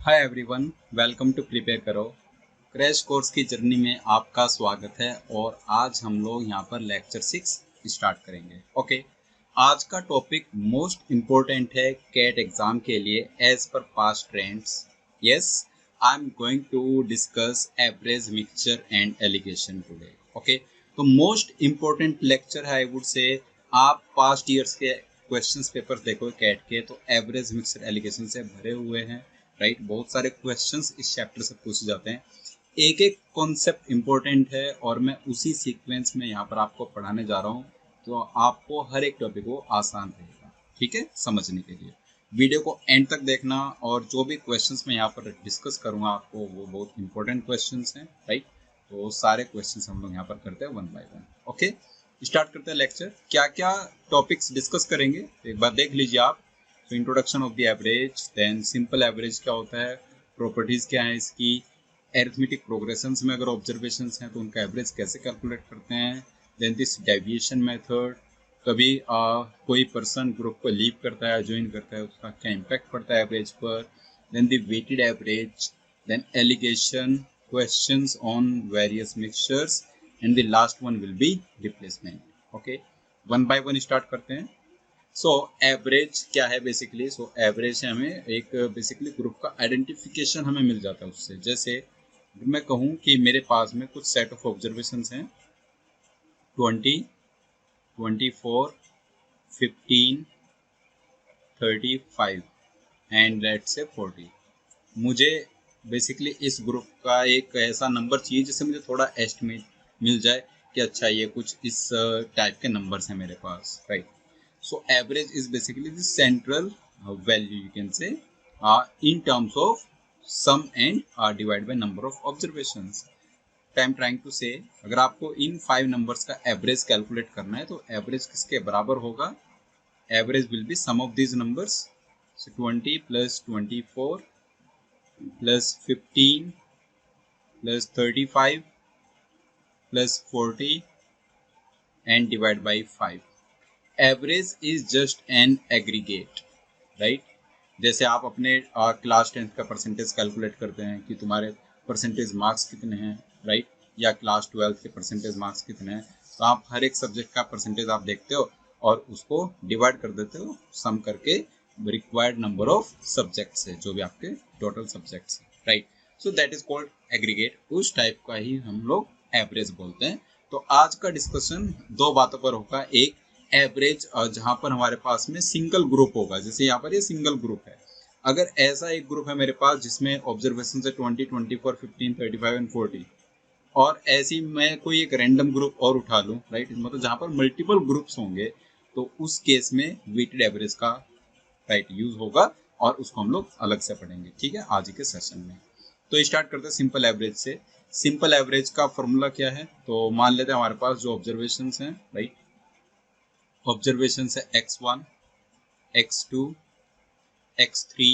Hi everyone, welcome to prepare करो। Crash course की journey में आपका स्वागत है और आज हम लोग यहाँ पर लेक्चर 6 स्टार्ट करेंगे। ओके, आज का टॉपिक मोस्ट इम्पोर्टेंट है कैट एग्जाम के लिए as per past trends. Yes, I am going to discuss average mixture and alligation today. Okay, तो मोस्ट इम्पोर्टेंट लेक्चर है आई वुड से। आप पास्ट ईयर्स के क्वेश्चंस पेपर देखो CAT के, तो एवरेज मिक्सचर एलिगेशन से भरे हुए हैं। राइट, बहुत सारे क्वेश्चंस इस चैप्टर से पूछे जाते हैं। एक एक कॉन्सेप्ट इंपॉर्टेंट है और मैं उसी सीक्वेंस में यहाँ पर आपको पढ़ाने जा रहा हूँ, तो आपको हर एक टॉपिक को आसान रहेगा, ठीक है, समझने के लिए। वीडियो को एंड तक देखना और जो भी क्वेश्चंस मैं यहाँ पर डिस्कस करूँगा आपको वो बहुत इंपॉर्टेंट क्वेश्चंस हैं। राइट, तो सारे क्वेश्चंस हम लोग यहाँ पर करते हैं one by one. Okay, start करते हैं लेक्चर। क्या क्या टॉपिक्स डिस्कस करेंगे एक बार देख लीजिए आप। तो introduction of the average, then simple average क्या होता है, प्रॉपर्टीज क्या है इसकी, एरिथमेटिक प्रोग्रेशंस में अगर ऑब्जर्वेशंस हैं तो उनका एवरेज कैसे कैलकुलेट करते हैं, देन दिस डेविएशन मेथड, कभी कोई पर्सन ग्रुप को लीव करता है ज्वाइन करता है उसका क्या इम्पैक्ट पड़ता है एवरेज पर, then the weighted average, then alligation, questions on various mixtures and the last one will be replacement. Okay, one by one start करते हैं। सो एवरेज क्या है बेसिकली? सो एवरेज है हमें एक बेसिकली ग्रुप का आइडेंटिफिकेशन हमें मिल जाता है उससे। जैसे मैं कहूँ कि मेरे पास में कुछ सेट ऑफ ऑब्जर्वेशंस हैं 20, 24, 15, 35 एंड लेट्स से 40। मुझे बेसिकली इस ग्रुप का एक ऐसा नंबर चाहिए जिससे मुझे थोड़ा एस्टिमेट मिल जाए कि अच्छा ये कुछ इस टाइप के नंबर्स हैं मेरे पास। Right, so average is basically the central value you can say in terms of sum and divided by number of observations. I am trying to say अगर आपको इन 5 नंबर्स का एवरेज कैलकुलेट करना है तो एवरेज किसके बराबर होगा? Average will be sum of these numbers. so 20 plus 24 plus 15 plus 35 plus 40 and divide by 5. Average is just an aggregate, right? जैसे आप अपने क्लास 10th का परसेंटेज कैलकुलेट करते हैं कि तुम्हारे परसेंटेज मार्क्स कितने हैं, राइट, या क्लास 12th के परसेंटेज मार्क्स कितने हैं, तो आप हर एक सब्जेक्ट का परसेंटेज आप देखते हो और उसको डिवाइड कर देते हो सम करके रिक्वायर्ड नंबर ऑफ सब्जेक्ट्स है जो भी आपके टोटल सब्जेक्ट्स है। Right, so that is called aggregate. उस टाइप का ही हम लोग एवरेज बोलते हैं। तो आज का डिस्कशन दो बातों पर होगा। एक एवरेज जहां पर हमारे पास में सिंगल ग्रुप होगा, जैसे यहाँ पर ये सिंगल ग्रुप है। अगर ऐसा एक ग्रुप है मेरे पास जिसमें ऑब्जर्वेशन है 20, 24, 15, 35 एंड 40, और ऐसी मैं कोई एक रैंडम ग्रुप और उठा लूँ, राइट, मतलब जहां पर मल्टीपल ग्रुप्स होंगे, तो उस केस में वेटेड एवरेज का राइट यूज होगा और उसको हम लोग अलग से पढ़ेंगे, ठीक है, आज के सेशन में। तो स्टार्ट करते हैं सिंपल एवरेज से। सिंपल एवरेज का फॉर्मूला क्या है? तो मान लेते हैं हमारे पास जो ऑब्जर्वेशन हैं, राइट, ऑब्जर्वेशन है x1, x2, x3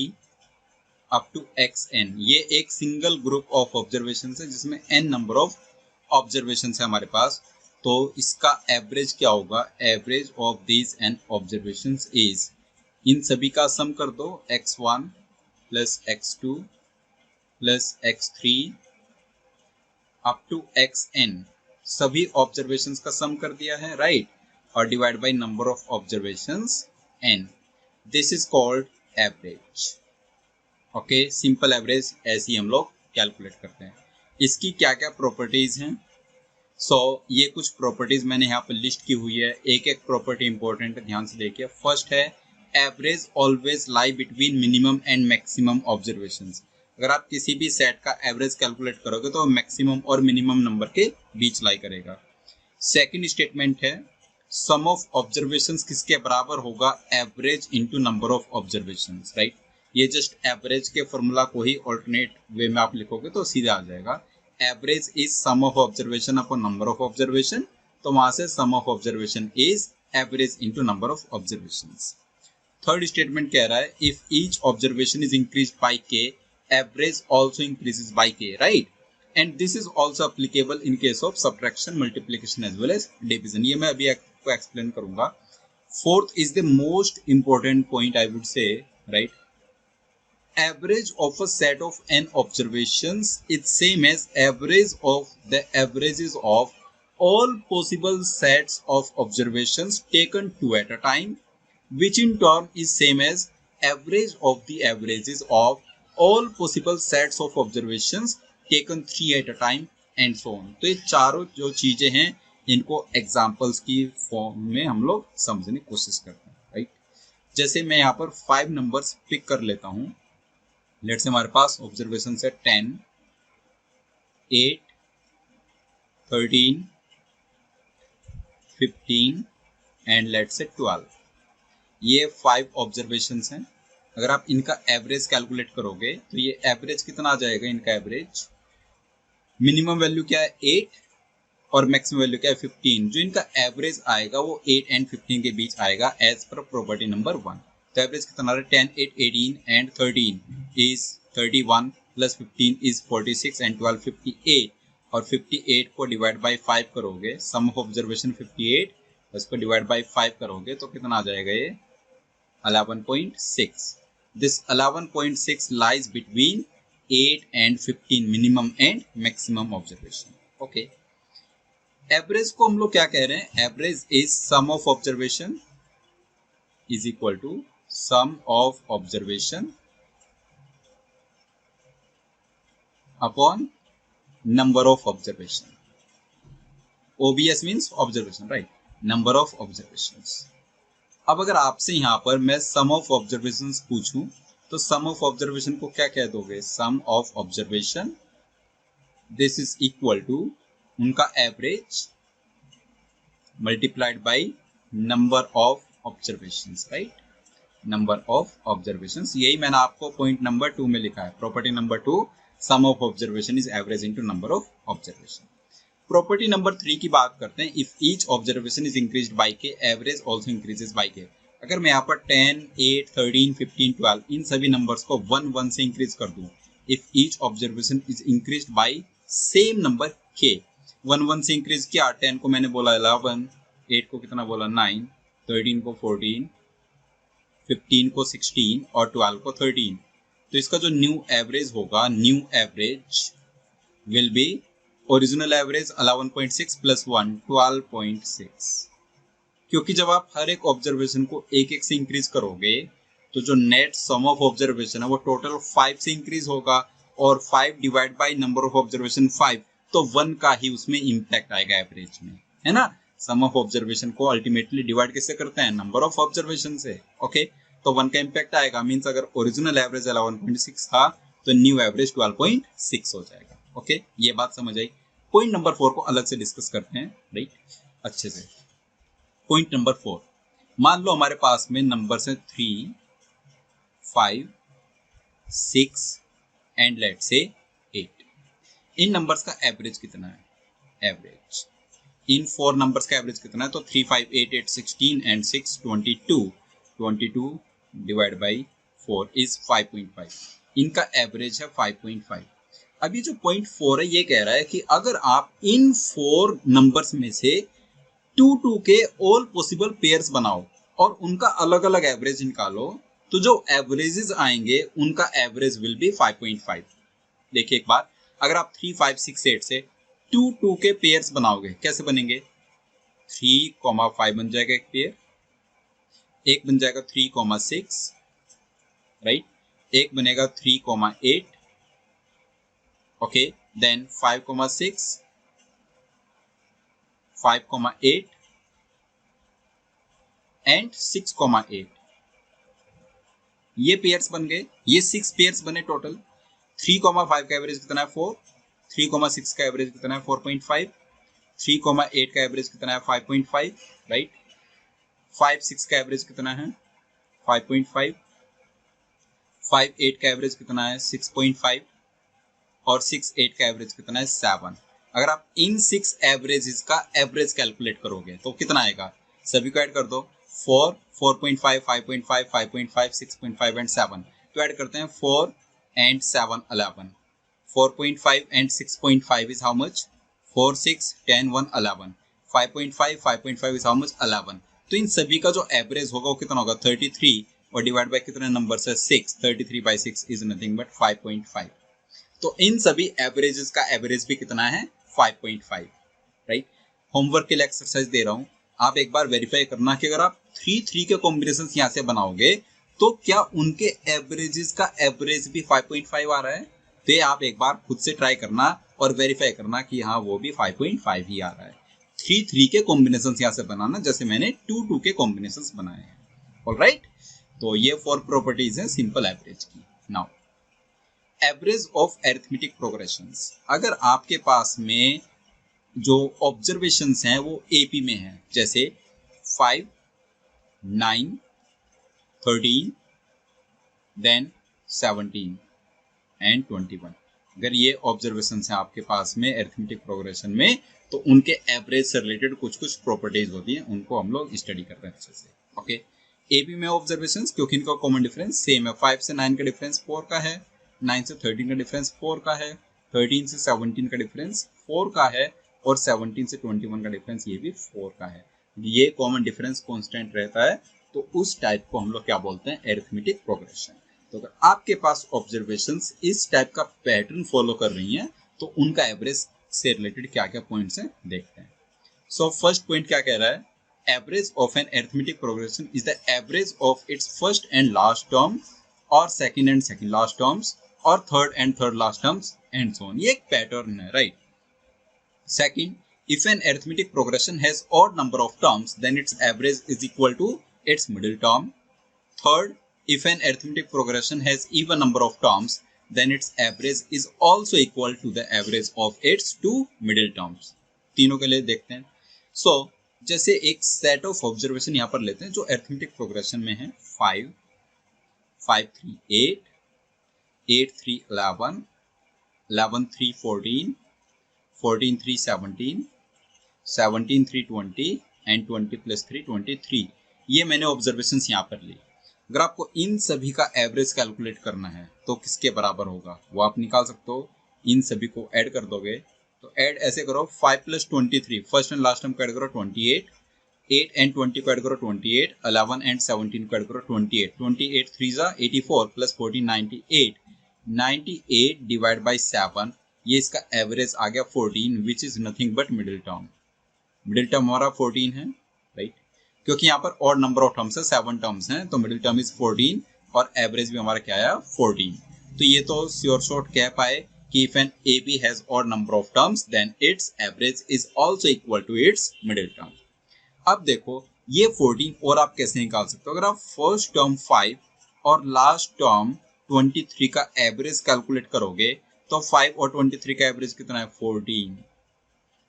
up to xn। ये एक सिंगल ग्रुप ऑफ ऑब्जर्वेशन है जिसमें n नंबर ऑफ ऑब्जर्वेशन है हमारे पास। तो इसका एवरेज क्या होगा? Average of these n observation is, इन सभी का सम कर दो, x1 plus x2 plus x3 up to xn, सभी ऑब्जर्वेशंस का सम कर दिया है, राइट, और divide by number of observations n। This is called average. Okay, simple average ऐसे ही हम लोग कैलकुलेट करते हैं। इसकी क्या क्या प्रॉपर्टीज हैं? ये कुछ प्रॉपर्टीज मैंने यहाँ पर लिस्ट की हुई है। एक एक प्रॉपर्टी इंपॉर्टेंट है, ध्यान से देखिए। फर्स्ट है average always lie between minimum and maximum observations. अगर आप किसी भी सेट का एवरेज कैलकुलेट करोगे तो मैक्सिमम और मिनिमम नंबर के बीच लाई करेगा। सेकंड स्टेटमेंट है सम ऑफ ऑब्जर्वेशंस किसके बराबर होगा? Average into number of observations, right. ये जस्ट एवरेज के फॉर्मूला को ही ऑल्टरनेट वे में आप लिखोगे तो सीधा आ जाएगा। Average is sum of observation upon number of observation, तो वहां से sum of observation is average into number of observations. Third statement कह रहा है if each observation is increase by K, average also increases by K, right, and this is also applicable in case of subtraction, multiplication as well as division. ये मैं अभी आपको explain करूंगा। Fourth is the most important point I would से, right, average of a set of n observations is same as average of the averages of all possible sets of observations taken two at a time, which in turn is same as average of the averages of all possible sets of observations taken three at a time and so on। तो ये चारों जो चीजें हैं इनको examples की form में हम लोग समझने की कोशिश करते हैं, राइट। जैसे मैं यहाँ पर 5 नंबर्स पिक कर लेता हूँ। लेट्स से हमारे पास ऑब्जर्वेशन है 10, 8, 13, 15 एंड लेट्स से 12। ये 5 ऑब्जर्वेशंस हैं। अगर आप इनका एवरेज कैलकुलेट करोगे तो ये एवरेज कितना आ जाएगा? इनका एवरेज मिनिमम वैल्यू क्या है 8 और मैक्सिमम वैल्यू क्या है 15। जो इनका एवरेज आएगा वो 8 एंड 15 के बीच आएगा एज पर प्रॉपर्टी नंबर 1। तो एवरेज कितना आ रहा है 10, 8, 18 and 13 is 31 plus 15 is 46 and 12 58। और 58 को डिवाइड बाई 5 करोगे, सम ऑफ ऑब्जर्वेशन 58, उसको डिवाइड बाई 5 करोगे तो कितना आ जाएगा? ये 11.6। This 11.6 lies between 8 and 15 minimum and maximum observation. Okay, average को हम लोग क्या कह रहे हैं? Average is sum of observation is equal to sum of observation upon number of observation. OBS means observation, right, number of observations. अब अगर आपसे यहाँ पर मैं सम ऑफ ऑब्जर्वेशंस पूछूं तो सम ऑफ ऑब्जर्वेशन को क्या कह दोगे? Sum of observation this is equal to उनका average multiplied by number of observations, right, number of observations. यही मैंने आपको पॉइंट नंबर 2 में लिखा है। Property number 2, sum of observation is average into number of observation. Property number 3 की बात करते हैं। If each observation is increased by K, average also increases by K. अगर मैं यहाँ पर 10, 8, 13, 15, 12 इन सभी नंबर्स को 1 1 से इंक्रीज कर दूं, if each observation is increased bye same number के, 1 1 से इंक्रीज किया, 10 को मैंने बोला 11, 8 को कितना बोला 9, 13 को 14, 15 को 16 और 12 को 13। तो इसका जो न्यू एवरेज होगा, new average will B original average 11.6 plus 1 12.6। क्योंकि जब आप हर एक ऑब्जर्वेशन को एक एक से इंक्रीज करोगे तो जो नेट सम ऑफ ऑब्जर्वेशन है वो टोटल 5 से इंक्रीज होगा, और 5 divide by number of observation 5, तो 1 का ही उसमें इम्पैक्ट आएगा एवरेज में, है ना। सम ऑफ ऑब्जर्वेशन को अल्टीमेटली डिवाइड किससे करते हैं? नंबर ऑफ ऑब्जर्वेशन से। ओके, तो 1 का इम्पैक्ट आएगा। मीन्स अगर ओरिजिनल एवरेज 11.6 था तो न्यू एवरेज 12.6 हो जाएगा। ओके, ये बात समझ आई। पॉइंट नंबर 4 को अलग से डिस्कस करते हैं, राइट, अच्छे से। पॉइंट नंबर 4, मान लो हमारे पास में नंबर्स हैं 3, 5, 6 एंड लेट से 8। इन नंबर्स का एवरेज कितना है? एवरेज इन 4 नंबर्स का एवरेज कितना है? तो 3, 5, 8, 8, 16 एंड 6, 22। 22 divide by 4 is 5.5। इनका एवरेज है 5.5। अभी जो पॉइंट 4 है ये कह रहा है कि अगर आप इन 4 नंबर्स में से 2 के ऑल पॉसिबल पेयर्स बनाओ और उनका अलग अलग एवरेज निकालो, तो जो एवरेजेस आएंगे उनका एवरेज विल बी 5.5। देखिए एक बार, अगर आप 3, 5, 6, 8 से 2 के पेयर्स बनाओगे, कैसे बनेंगे? 3, 5 बन जाएगा एक पेयर, एक बन जाएगा 3, 6, राइट, एक बनेगा 3, 8, ओके, देन 5, 6, 5, 8 एंड 6, 8। ये पेयर्स बन गए, ये 6 पेयर्स बने टोटल। 3, 5 का एवरेज कितना है? 4। 3, 6 का एवरेज कितना है? 4.5। 3, 8 का एवरेज कितना है? 5.5, राइट। 5, 6 का एवरेज कितना है? 5.5। 5, 8 का एवरेज कितना है? 6.5 और 6, 8 का एवरेज कितना है? 7। अगर आप इन 6 एवरेजेस का एवरेज कैलकुलेट करोगे तो कितना आएगा? सभी को ऐड कर दो। 4, 4.5, 5.5, 5.5, 6.5 एंड 7। तो ऐड करते हैं 4 and 7, 11। 4.5 and 6.5 is how much? 4, 6, 10, 1, 11। 5.5, 5.5 is how much? 11। तो इन सभी का जो एवरेज होगा वो कितना होगा? 33। और डिवाइड बाय कितने नंबर है 6, 33/6 इज नथिंग बट 5.5। तो इन सभी एवरेजेस का एवरेज भी कितना है 5.5, राइट। होमवर्क के लिए एक्सरसाइज दे रहा हूं, आप एक बार वेरीफाई करना कि अगर आप 3 के कॉम्बिनेशन यहाँ से बनाओगे तो क्या उनके एवरेजेस का एवरेज भी 5.5 आ रहा है। तो ये आप एक बार खुद से ट्राई करना और वेरीफाई करना कि हाँ वो भी 5.5 ही आ रहा है। 3 के कॉम्बिनेशन यहाँ से बनाना जैसे मैंने 2 के कॉम्बिनेशन बनाए हैं। ऑलराइट, तो ये 4 प्रॉपर्टीज हैं सिंपल एवरेज की। Now average of arithmetic progressions, अगर आपके पास में जो ऑब्जर्वेशंस हैं वो एपी में हैं, जैसे 5, 9, 13, देन 17 एंड 21, अगर ये ऑब्जर्वेशंस हैं आपके पास में अरिथमेटिक प्रोग्रेशन में, तो उनके एवरेज से रिलेटेड कुछ कुछ प्रॉपर्टीज होती हैं, उनको हम लोग स्टडी कर रहे हैं अच्छे से। ओके, एपी में ऑब्जर्वेशंस, क्योंकि इनका कॉमन डिफरेंस सेम है, 5 से 9 का डिफरेंस 4 का है, 9 से 13 का डिफरेंस 4 का है, 13 से 17 का डिफरेंस 4 का है, और 17 से 21 का डिफरेंस ये भी 4 का है। ये कॉमन डिफरेंस कांस्टेंट रहता है, तो उस टाइप को हम लोग क्या बोलते हैं, अरिथमेटिक प्रोग्रेशन। तो अगर आपके पास ऑब्जर्वेशंस इस टाइप का पैटर्न फॉलो कर रही हैं, तो उनका एवरेज से रिलेटेड क्या क्या पॉइंट्स हैं देखते हैं। सो फर्स्ट पॉइंट क्या कह रहा है, average of an arithmetic progression is the average of its first and last term और second and second last terms और third and third last terms and so on. ये एक पैटर्न है, right. Second, if an arithmetic progression has odd number of terms, then its average is equal to its middle term. Third, if an arithmetic progression has even number of terms, then its average is also equal to the average of its two middle terms. तीनों के लिए देखते हैं। So, जैसे एक set of observation यहाँ पर लेते हैं जो अरिथमेटिक प्रोग्रेशन में है, 5, 5, 3, 8, 8, 3, 11, 11, 3, 14, 14, 3, 17, 17, 3, 20 एंड 20 + 3, 23। ये मैंने ऑब्जर्वेशंस यहाँ पर ली। अगर आपको इन सभी का एवरेज कैलकुलेट करना है तो किसके बराबर होगा वो आप निकाल सकते हो। इन सभी को ऐड कर दोगे तो ऐड ऐसे करो, 5 + 23, फर्स्ट एंड लास्ट टर्म को ऐड करो 28, 8 एंड 20 को ऐड करो 28, 11 एंड 17 को ऐड करो 28, 28 3 = 84 + 14 98, 98 डिवाइड बाई 7, ये इसका एवरेज आ गया 14, which is nothing but middle term. Middle term हमारा 14 है, राइट, क्योंकि यहाँ पर और नंबर ऑफ टर्म्स है, 7 टर्म्स हैं, तो मिडिल टर्म इज 14 और एवरेज भी हमारा क्या आया 14। तो ये तो श्योर शॉर्ट कह पाए कि if an AP has odd number of terms then its average is also equal to its middle term. अब देखो ये 14 और आप कैसे निकाल सकते हो, अगर आप फर्स्ट टर्म 5 और लास्ट टर्म 23 का एवरेज कैलकुलेट करोगे तो 5 और 23 का एवरेज कितना है 14,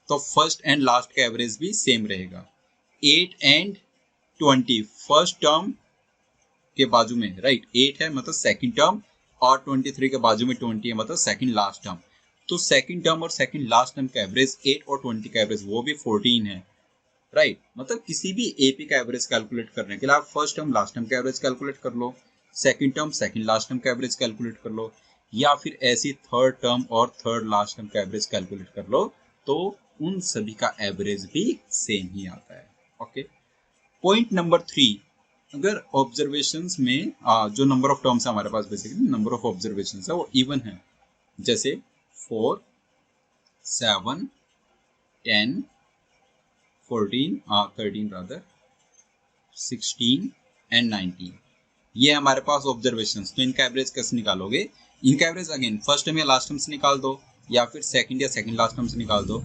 तो फर्स्ट एंड लास्ट का एवरेज भी सेम रहेगा। 8 एंड 20 फर्स्ट टर्म के बाजू में, राइट, 8 है मतलब सेकंड टर्म और 23 के बाजू में 20 है मतलब सेकंड लास्ट टर्म। तो सेकंड टर्म और सेकंड लास्ट टर्म का एवरेज 8 और 20 का एवरेज वो भी 14 है, राइट। मतलब किसी भी एपी का एवरेज कैलकुलेट करने के लिए आप फर्स्ट टर्म लास्ट टर्म का एवरेज कैलकुलेट कर लो, second term second last term का एवरेज कैलकुलेट कर लो, या फिर ऐसी थर्ड टर्म और थर्ड लास्ट टर्म का एवरेज कैलकुलेट कर लो, तो उन सभी का एवरेज भी सेम ही आता है। ओके, पॉइंट नंबर 3, अगर ऑब्जर्वेशंस में जो नंबर ऑफ टर्म्स है हमारे पास, बेसिकली नंबर ऑफ ऑब्जर्वेशंस है वो इवन है, जैसे 4, 7, 10, 14, 13 रादर, 16 एंड 19, ये हमारे पास ऑब्जर्वेशंस। तो इनका एवरेज कैसे निकालोगे, इनका एवरेज अगेन फर्स्ट टर्म या लास्ट टर्म से निकाल दो, या फिर सेकंड या सेकंड लास्ट टर्म से निकाल दो।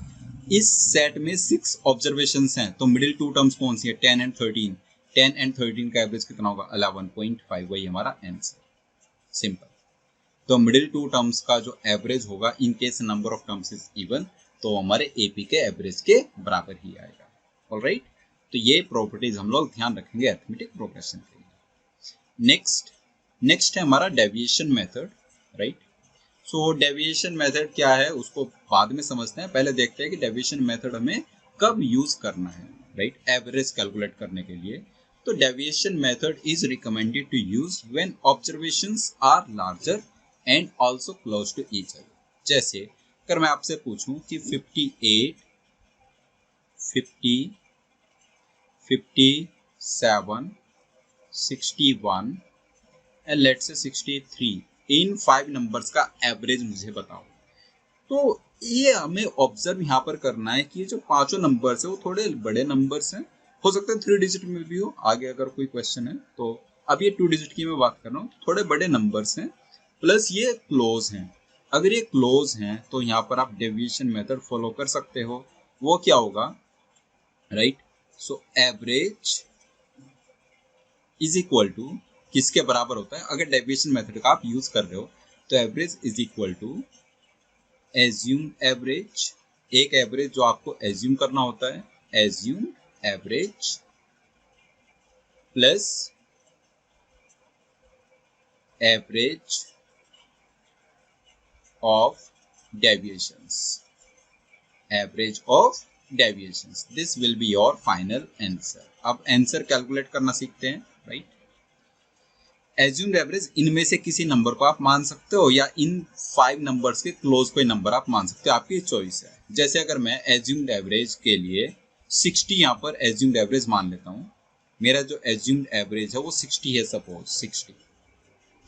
इस सेट में 6 ऑब्जर्वेशंस हैं, तो मिडिल 2 टर्म्स कौन सी है, 10 एंड 13, 10 एंड 13 का एवरेज कितना होगा 11.5, वही हमारा आंसर, सिंपल। तो मिडिल 2 टर्म्स का जो एवरेज होगा in case number of terms is even, तो हमारे एपी के एवरेज के बराबर ही आएगा। ऑलराइट, तो ये प्रॉपर्टीज हम लोग ध्यान रखेंगे अरिथमेटिक प्रोग्रेशन के लिए। नेक्स्ट है हमारा डेविएशन मेथड, राइट। सो डेविएशन मेथड क्या है उसको बाद में समझते हैं, पहले देखते हैं कि डेविएशन मेथड हमें कब यूज करना है, राइट, एवरेज कैलकुलेट करने के लिए। तो deviation method is recommended to use when observations are larger and also close to each other. जैसे अगर मैं आपसे पूछूं कि 58, 50, 57, 61 and let's say 63, in 5 numbers का एवरेज मुझे बताओ। तो ये हमें ऑब्जर्व यहाँ पर करना है कि ये जो पांचों नंबर्स है वो थोड़े बड़े नंबर्स हैं, हो सकता है 3 डिजिट में भी हो, आगे अगर कोई क्वेश्चन है तो। अब ये 2 डिजिट की मैं बात कर रहा हूँ, थोड़े बड़े नंबर्स हैं, प्लस ये क्लोज हैं। अगर ये क्लोज हैं तो यहाँ पर आप डेविएशन मेथड फॉलो कर सकते हो। वो क्या होगा, right? So average is equal to किसके बराबर होता है, अगर डेविएशन मेथड का आप यूज कर रहे हो तो average is equal to assume average, एक एवरेज जो आपको एज्यूम करना होता है, assume average plus average of deviations, average of deviations, this will be your final answer. अब आंसर कैलकुलेट करना सीखते हैं, राइट? एज्यूम्ड एवरेज इनमें से किसी नंबर को आप मान सकते हो या इन 5 नंबर्स के क्लोज कोई नंबर आप मान सकते हो, आपकी चॉइस है। जैसे अगर मैं एज्यूम्ड एवरेज के लिए 60 यहाँ पर एज्यूम्ड एवरेज मान लेता हूँ, मेरा जो एज्यूम्ड एवरेज है वो 60 है, सपोज 60,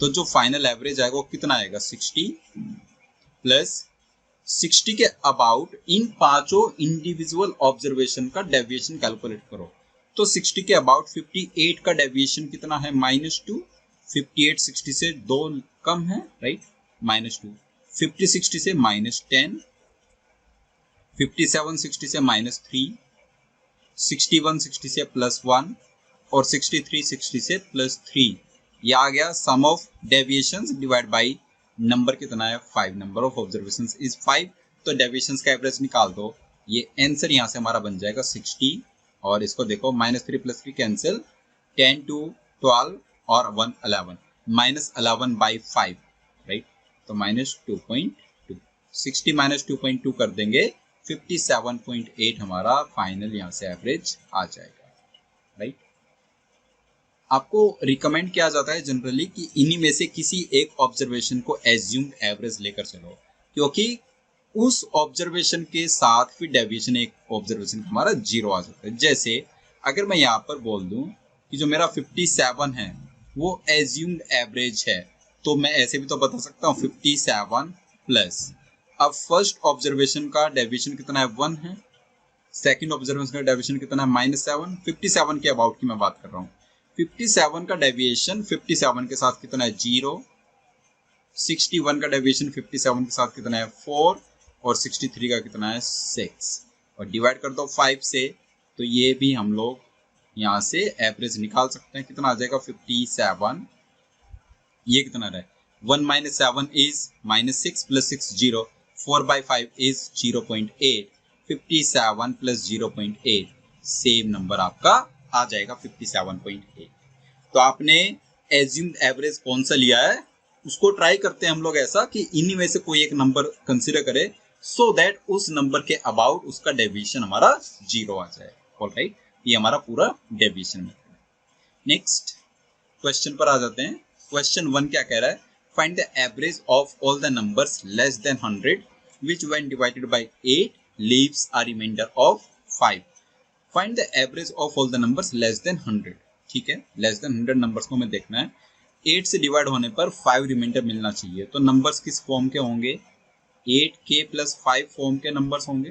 तो जो फाइनल एवरेज आएगा वो कितना आएगा, 60 प्लस 60 के अबाउट इन पांचों इंडिविजुअल ऑब्जर्वेशन का डेविएशन कैलकुलेट करो। तो 60 के अबाउट 58 का डेविएशन कितना है, -2, 58 60 से 2 कम है, राइट? -2, 50 60 से -10, 57 60 से -3, 61 60 से +1 और 63 60 से +3। ये आ गया sum of deviations divide by number कितना है, 5, नंबर ऑफ ऑब्जर्वेशंस इज 5, तो डेविएशंस का एवरेज निकाल दो। ये आंसर यहाँ से हमारा बन जाएगा 60, और इसको देखो -3 + 3 कैंसिल, 10 2 12 और 1 11, -11/5, राइट? तो -2.2, 60 -2.2 कर देंगे, 57.8 हमारा फाइनल यहाँ से एवरेज आ जाएगा, राइट? आपको रिकमेंड किया जाता है जनरली कि इन्हीं में से किसी एक ऑब्जर्वेशन को एज्यूम्ड एवरेज लेकर चलो, क्योंकि उस ऑब्जर्वेशन के साथ फिर डेविएशन एक ऑब्जर्वेशन हमारा 0 आ जाता है। जैसे अगर मैं यहाँ पर बोल दूं कि जो मेरा 57 है वो एज्यूम्ड एवरेज है, तो मैं ऐसे भी तो बता सकता हूँ 57 प्लस, अब फर्स्ट ऑब्जर्वेशन का डेविएशन कितना है, 1 है, सेकंड ऑब्जर्वेशन का डेविएशन कितना है, -7, 57 के अबाउट की मैं बात कर रहा हूँ। 57 का डेविएशन 57 के साथ कितना है, 0, 61 का डेविएशन 57 के साथ कितना है, 4, और 63 का कितना है, 6, और डिवाइड कर दो 5 से, तो ये भी हम लोग यहाँ से एवरेज निकाल सकते हैं, कितना आ जाएगा, 57, ये कितना रहा है, 1 - 7 इज -6 + 6 0, 4/5 इज 0.8, 57 + 0.8 सेम नंबर आपका आ जाएगा 57.8। तो आपने एज्यूम्ड एवरेज कौन सा लिया है उसको ट्राई करते हैं हम लोग ऐसा कि इन्हीं में से कोई एक नंबर कंसीडर करें, सो दैट उस नंबर के अबाउट उसका डेविएशन हमारा 0 आ जाए। ऑलराइट, ये हमारा पूरा डेविएशन मेथड है। नेक्स्ट क्वेश्चन पर आ जाते हैं। क्वेश्चन 1 क्या कह रहा है, find the average of all the numbers less than 100 which when divided by 8 leaves a reminder of 5। Find the average of all the numbers less than 100। ठीक है, लेस देन 100 नंबर्स को हमें देखना है। 8 से डिवाइड होने पर 5 रिमाइंडर मिलना चाहिए, तो नंबर्स किस फॉर्म के होंगे, 8k + 5 फॉर्म के नंबर्स होंगे।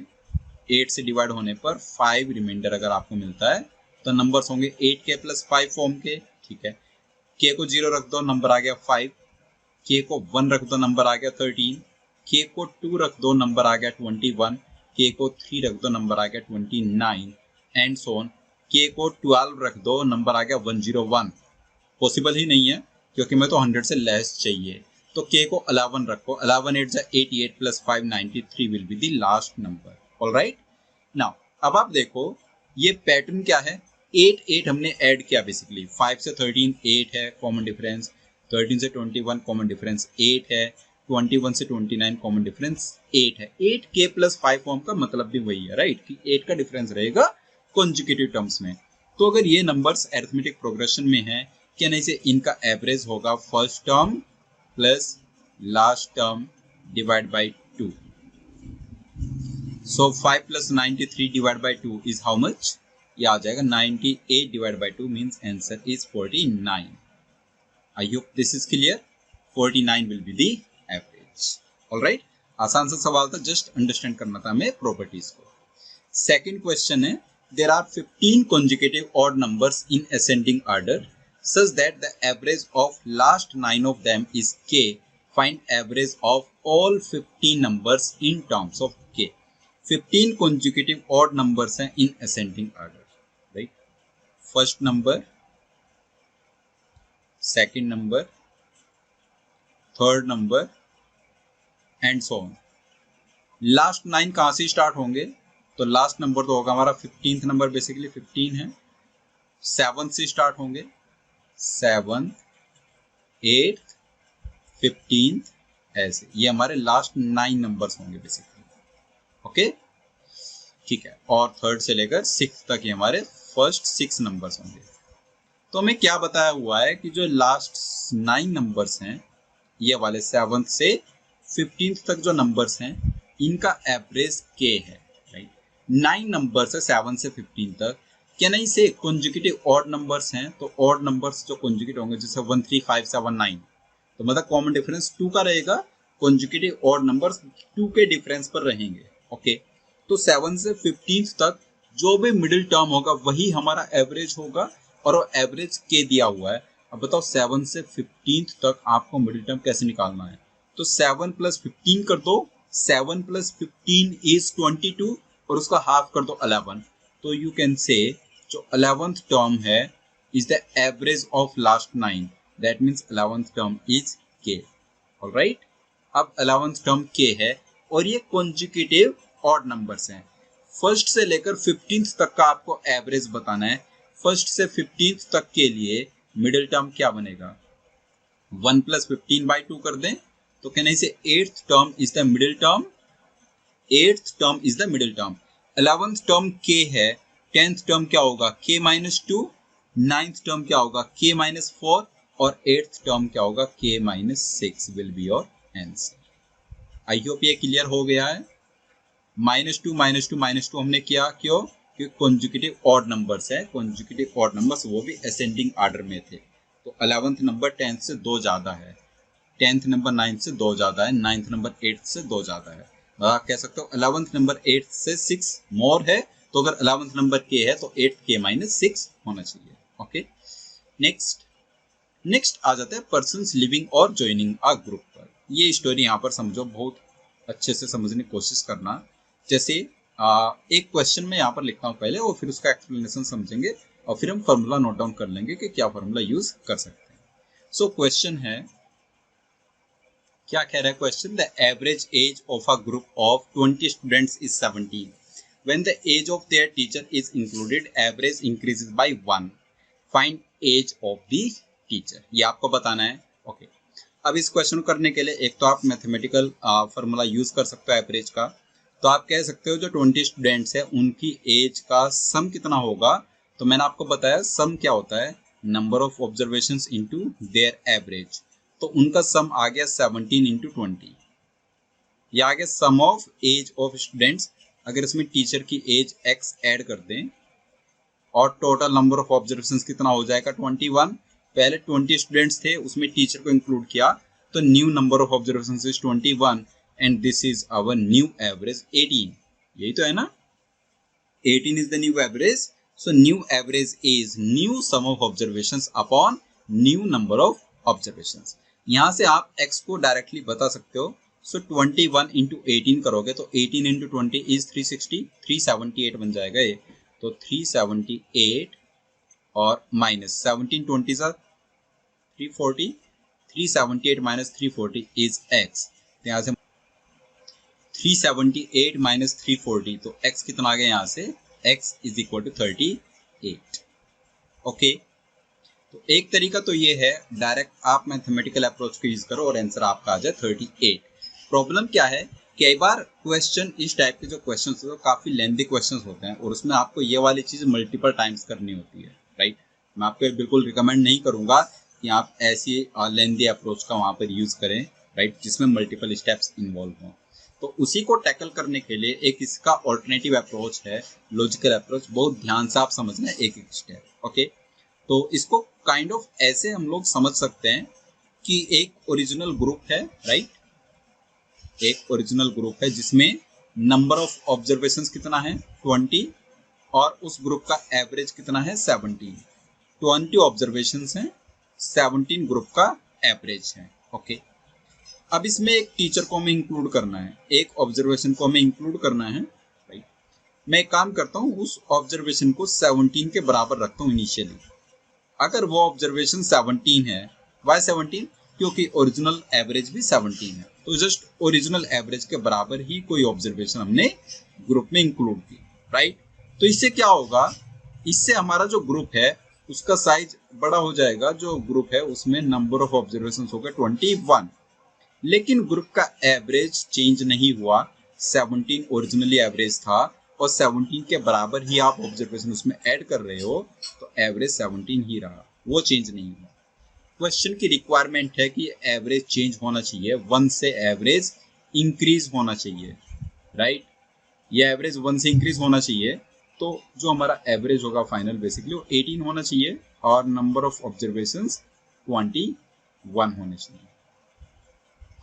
8 से डिवाइड होने पर 5 रिमाइंडर अगर आपको मिलता है तो नंबर्स होंगे 8k + 5 फॉर्म के। ठीक है, k को 0 रख दो, नंबर आ गया 5, k को 1 रख दो, नंबर आ गया 13, k को 2 रख दो, नंबर आ गया 21, k को 3 रख दो, नंबर आ गया 29, एंड सो ऑन। k को 12 रख दो, नंबर आ गया 101। पॉसिबल ही नहीं है क्योंकि मैं तो 100 से लेस चाहिए, तो k को 11 रखो, 11 8 88 + 5 93 will be the last number. Alright, now अब आप देखो ये पैटर्न क्या है, 8 8 हमने ऐड किया बेसिकली, 5 से 13 8 है कॉमन डिफरेंस, 13 से 21 कॉमन डिफरेंस 8 है, 21 से 29 कॉमन डिफरेंस 8 है। 8k + 5 फॉर्म का मतलब भी वही है, राइट, कि 8 का डिफरेंस रहेगा कॉन्जिक्यूटिव टर्म्स में। तो अगर ये नंबर्स अरिथमेटिक प्रोग्रेशन में है, क्या नहीं से इनका एवरेज होगा first term plus last term divide by 2। So 5 + 93 divided by 2 is how much? ये आ जाएगा 98 divided by 2 means answer is 49. I hope this is clear. 49 will be the average. Alright, आसान सा सवाल था, जस्ट अंडरस्टैंड करना था हमें प्रॉपर्टीज को। सेकंड क्वेश्चन है, there are 15 consecutive odd numbers in ascending order such that the average of last 9 of them is k. Find average of all 15 numbers in terms of k. 15 consecutive odd numbers हैं in ascending order, right? First number, second number, third number and so on. Last 9 कहाँ से start होंगे? तो last number तो होगा हमारा 15th number, basically 15 है। 7 से स्टार्ट होंगे, 7, 8, 15, ऐसे ये हमारे लास्ट 9 नंबर्स होंगे बेसिकली। ओके, ठीक है। और थर्ड से लेकर 6 तक ये हमारे फर्स्ट 6 नंबर्स होंगे। तो हमें क्या बताया हुआ है कि जो लास्ट 9 नंबर्स हैं, ये वाले 7 से 15 तक जो नंबर्स हैं, इनका एवरेज k है, राइट। 9 नंबर्स है 7 से 15 तक, क्या नहीं से कॉन्जुगेटिव ऑड नंबर्स हैं, तो ऑड नंबर्स जो कॉन्जुगेट होंगे जैसे 1, 3, 5, 7, 9, तो मतलब कॉमन डिफरेंस 2 का रहेगा। कॉन्जुगेटिव ऑड नंबर्स 2 के डिफरेंस पर रहेंगे। ओके, तो 7 से 15 तक जो भी मिडिल टर्म होगा वही हमारा एवरेज होगा, और वो एवरेज k दिया हुआ है। अब बताओ 7 से 15 तक आपको मिडिल टर्म कैसे निकालना है? तो 7 + 15 कर दो, 7 + 15 is 22, और उसका हाफ कर दो 11, तो यू कैन से जो 11th टर्म है is the average of last 9, that means 11th term is k। Alright, अब 11th टर्म k है और ये कॉन्जुगेटिव ऑड नंबर्स हैं। फर्स्ट से लेकर 15th तक का आपको एवरेज बताना है। फर्स्ट से 15th तक के लिए मिडिल टर्म क्या बनेगा? 1 + 15/2 कर दें, तो कहने से 8th term is the middle term, 8th term is the middle term. 11th term k है, 10th टर्म क्या होगा? k - 2, 9th टर्म क्या होगा? k - 4, और 8th टर्म क्या होगा? k - 6 will be your answer. I hope ये क्लियर हो गया है। -2 -2 -2 हमने किया, क्यों? क्योंकि कॉन्जुगेटिव ऑड नंबर्स है, कॉन्जुगेटिव ऑड नंबर्स वो भी असेंडिंग ऑर्डर में थे, तो 11th नंबर 10th से 2 ज्यादा है, 10th नंबर 9th से 2 ज्यादा है, 9th नंबर 8th से 2 ज्यादा है। आप कह सकते हो 11th नंबर 8th से 6 मोर है, तो अगर 11th नंबर k है तो 8 k - 6 होना चाहिए। ओके, नेक्स्ट आ जाता है पर्सन्स लिविंग और ज्वाइनिंग अ ग्रुप पर। ये स्टोरी यहाँ पर समझो, बहुत अच्छे से समझने की कोशिश करना। जैसे एक क्वेश्चन में यहाँ पर लिखता हूँ पहले, और फिर उसका एक्सप्लेनेशन समझेंगे, और फिर हम फॉर्मूला नोट डाउन कर लेंगे कि क्या फॉर्मूला यूज कर सकते हैं। सो क्वेश्चन है, क्या कह रहा है question? The average age of a group of 20 students is 17. When the age of their teacher is included, average increases by 1. Find age of the teacher. ये आपको बताना है। ओके, अब इस क्वेश्चन को करने के लिए एक तो आप मैथमेटिकल फॉर्मूला यूज कर सकते हो एवरेज का। तो आप कह सकते हो जो 20 स्टूडेंट्स है उनकी एज का सम कितना होगा? तो मैंने आपको बताया सम क्या होता है, number of observations into their average. तो उनका सम आ गया 17 × 20। ये आ गया sum of age of students. अगर इसमें टीचर की एज x ऐड कर दें, और टोटल नंबर ऑफ ऑब्जर्वेशंस कितना हो जाएगा? 21। पहले 20 स्टूडेंट्स थे, उसमें टीचर को इंक्लूड किया, तो new number of observations is 21, and this is our new average 18। यही तो है ना, 18 is the new average. So new average is new sum of observations upon new number of observations. यहाँ से आप x को डायरेक्टली बता सकते हो। सो 21 × 18 करोगे तो 18 × 20 इज 360, 378 बन जाएगा ये। तो 378 और माइनस 17 20 सा 340, 378 - 340 इज x। तो यहाँ से 378 - 340, तो x कितना आ गया यहाँ से? x = 38। ओके, तो एक तरीका तो ये है, डायरेक्ट आप मैथमेटिकल अप्रोच को यूज करो और आंसर आपका आ जाए 38। प्रॉब्लम क्या है, कई बार क्वेश्चन इस टाइप के जो क्वेश्चन होते हैं काफी लेंथी क्वेश्चन होते हैं, और उसमें आपको ये वाली चीज मल्टीपल टाइम्स करनी होती है, राइट। मैं आपको बिल्कुल रिकमेंड नहीं करूंगा कि आप ऐसी लेंथी अप्रोच का वहां पर यूज करें, राइट, जिसमें मल्टीपल स्टेप्स इन्वॉल्व हों। तो उसी को टैकल करने के लिए एक इसका ऑल्टरनेटिव अप्रोच है, लॉजिकल अप्रोच। बहुत ध्यान से आप समझना एक एक स्टेप। ओके, तो इसको काइंड ऑफ ऐसे हम लोग समझ सकते हैं कि एक ओरिजिनल ग्रुप है, राइट, एक ओरिजिनल ग्रुप है जिसमें नंबर ऑफ ऑब्जर्वेशंस कितना है 20 और उस ग्रुप का एवरेज कितना है 17। 20 ऑब्जर्वेशंस हैं, 17 ग्रुप का एवरेज है। ओके, अब इसमें एक टीचर को हमें इंक्लूड करना है, एक ऑब्जर्वेशन को हमें इंक्लूड करना है, राइट। मैं एक काम करता हूँ, उस ऑब्जर्वेशन को 17 के बराबर रखता हूँ इनिशियली। अगर वो ऑब्जर्वेशन 17 है, वाई 17, क्योंकि ओरिजिनल एवरेज भी 17 है, तो जस्ट ओरिजिनल एवरेज के बराबर ही कोई ऑब्जर्वेशन हमने ग्रुप में इंक्लूड की, राइट। तो इससे क्या होगा, इससे हमारा जो ग्रुप है उसका साइज बड़ा हो जाएगा, जो ग्रुप है उसमें नंबर ऑफ ऑब्जर्वेशन हो गए 21, लेकिन ग्रुप का एवरेज चेंज नहीं हुआ, 17 ओरिजिनली एवरेज था और 17 के बराबर ही आप ऑब्जर्वेशन उसमें ऐड कर रहे हो, तो एवरेज 17 ही रहा, वो चेंज नहीं हुआ। क्वेश्चन की रिक्वायरमेंट है कि एवरेज चेंज होना चाहिए, 1 से एवरेज इंक्रीज होना चाहिए, राइट। ये एवरेज 1 से इंक्रीज होना चाहिए, तो जो हमारा एवरेज होगा फाइनल बेसिकली वो 18 होना चाहिए और नंबर ऑफ ऑब्जर्वेशंस 21 होने चाहिए।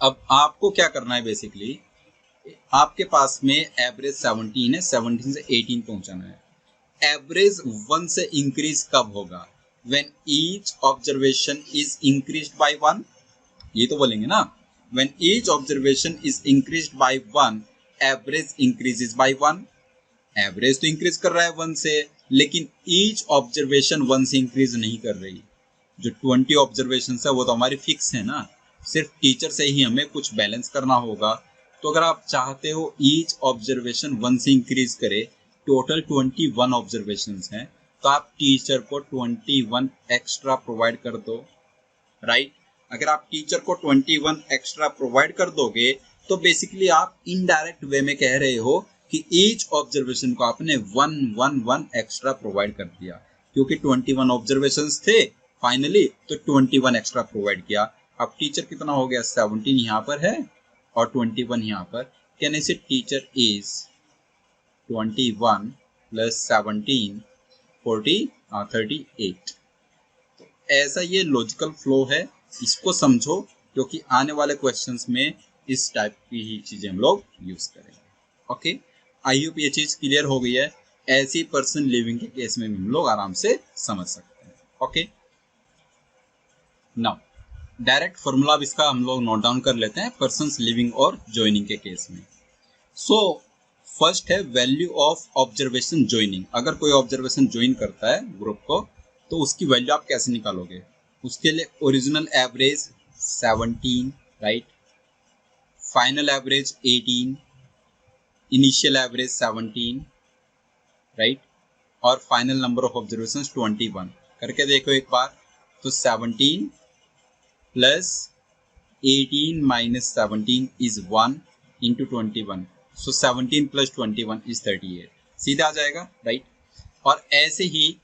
अब आपको क्या करना है, बेसिकली आपके पास में एवरेज 17 है, 17 से 18 पहुंचाना है। एवरेज 1 से इंक्रीज कब होगा, when each observation is increased bye 1, ये तो बोलेंगे ना, when each observation is increased bye 1 average increases by 1। Average तो इंक्रीज कर रहा है 1 से, लेकिन ईच ऑब्जर्वेशन 1 से इंक्रीज नहीं कर रही। जो 20 ऑब्जर्वेशन है वो तो हमारी फिक्स है ना, सिर्फ टीचर से ही हमें कुछ बैलेंस करना होगा। तो अगर आप चाहते हो ईच ऑब्जर्वेशन 1 से इंक्रीज करे, टोटल 21 ऑब्जर्वेशन हैं, तो आप टीचर को 21 एक्स्ट्रा प्रोवाइड कर दो, राइट। अगर आप टीचर को 21 एक्स्ट्रा प्रोवाइड कर दोगे तो बेसिकली आप इनडायरेक्ट वे में कह रहे हो कि ईच ऑब्जर्वेशन को आपने 1 एक्स्ट्रा प्रोवाइड कर दिया, क्योंकि 21 ऑब्जर्वेशंस थे फाइनली, तो 21 एक्स्ट्रा प्रोवाइड किया। अब टीचर कितना हो गया, 17 यहाँ पर है और 21 यहाँ पर, कहने से टीचर इज 21 प्लस 17 38। ऐसा ये लॉजिकल फ्लो है, इसको समझो, क्योंकि आने वाले क्वेश्चंस में इस टाइप की ही चीजें हम लोग यूज करेंगे। ओके, आई होप ये चीज क्लियर हो गई है। ऐसी पर्सन लिविंग के केस में भी हम लोग आराम से समझ सकते हैं। ओके, नाउ डायरेक्ट फॉर्मूला अब इसका हम लोग नोट डाउन कर लेते हैं पर्सन्स लिविंग और ज्वाइनिंग के केस में। सो फर्स्ट है वैल्यू ऑफ ऑब्जर्वेशन ज्वाइनिंग। अगर कोई ऑब्जर्वेशन ज्वाइन करता है ग्रुप को, तो उसकी वैल्यू आप कैसे निकालोगे। उसके लिए original average 17, right, final average 18, initial average 17, right, और फाइनल नंबर ऑफ ऑब्जर्वेशन 21 करके देखो एक बार। तो 17 plus 18 minus 17 is 1 into 21, so 17 plus 21 is 38, सीधा आ जाएगा, राइट। और ऐसे ही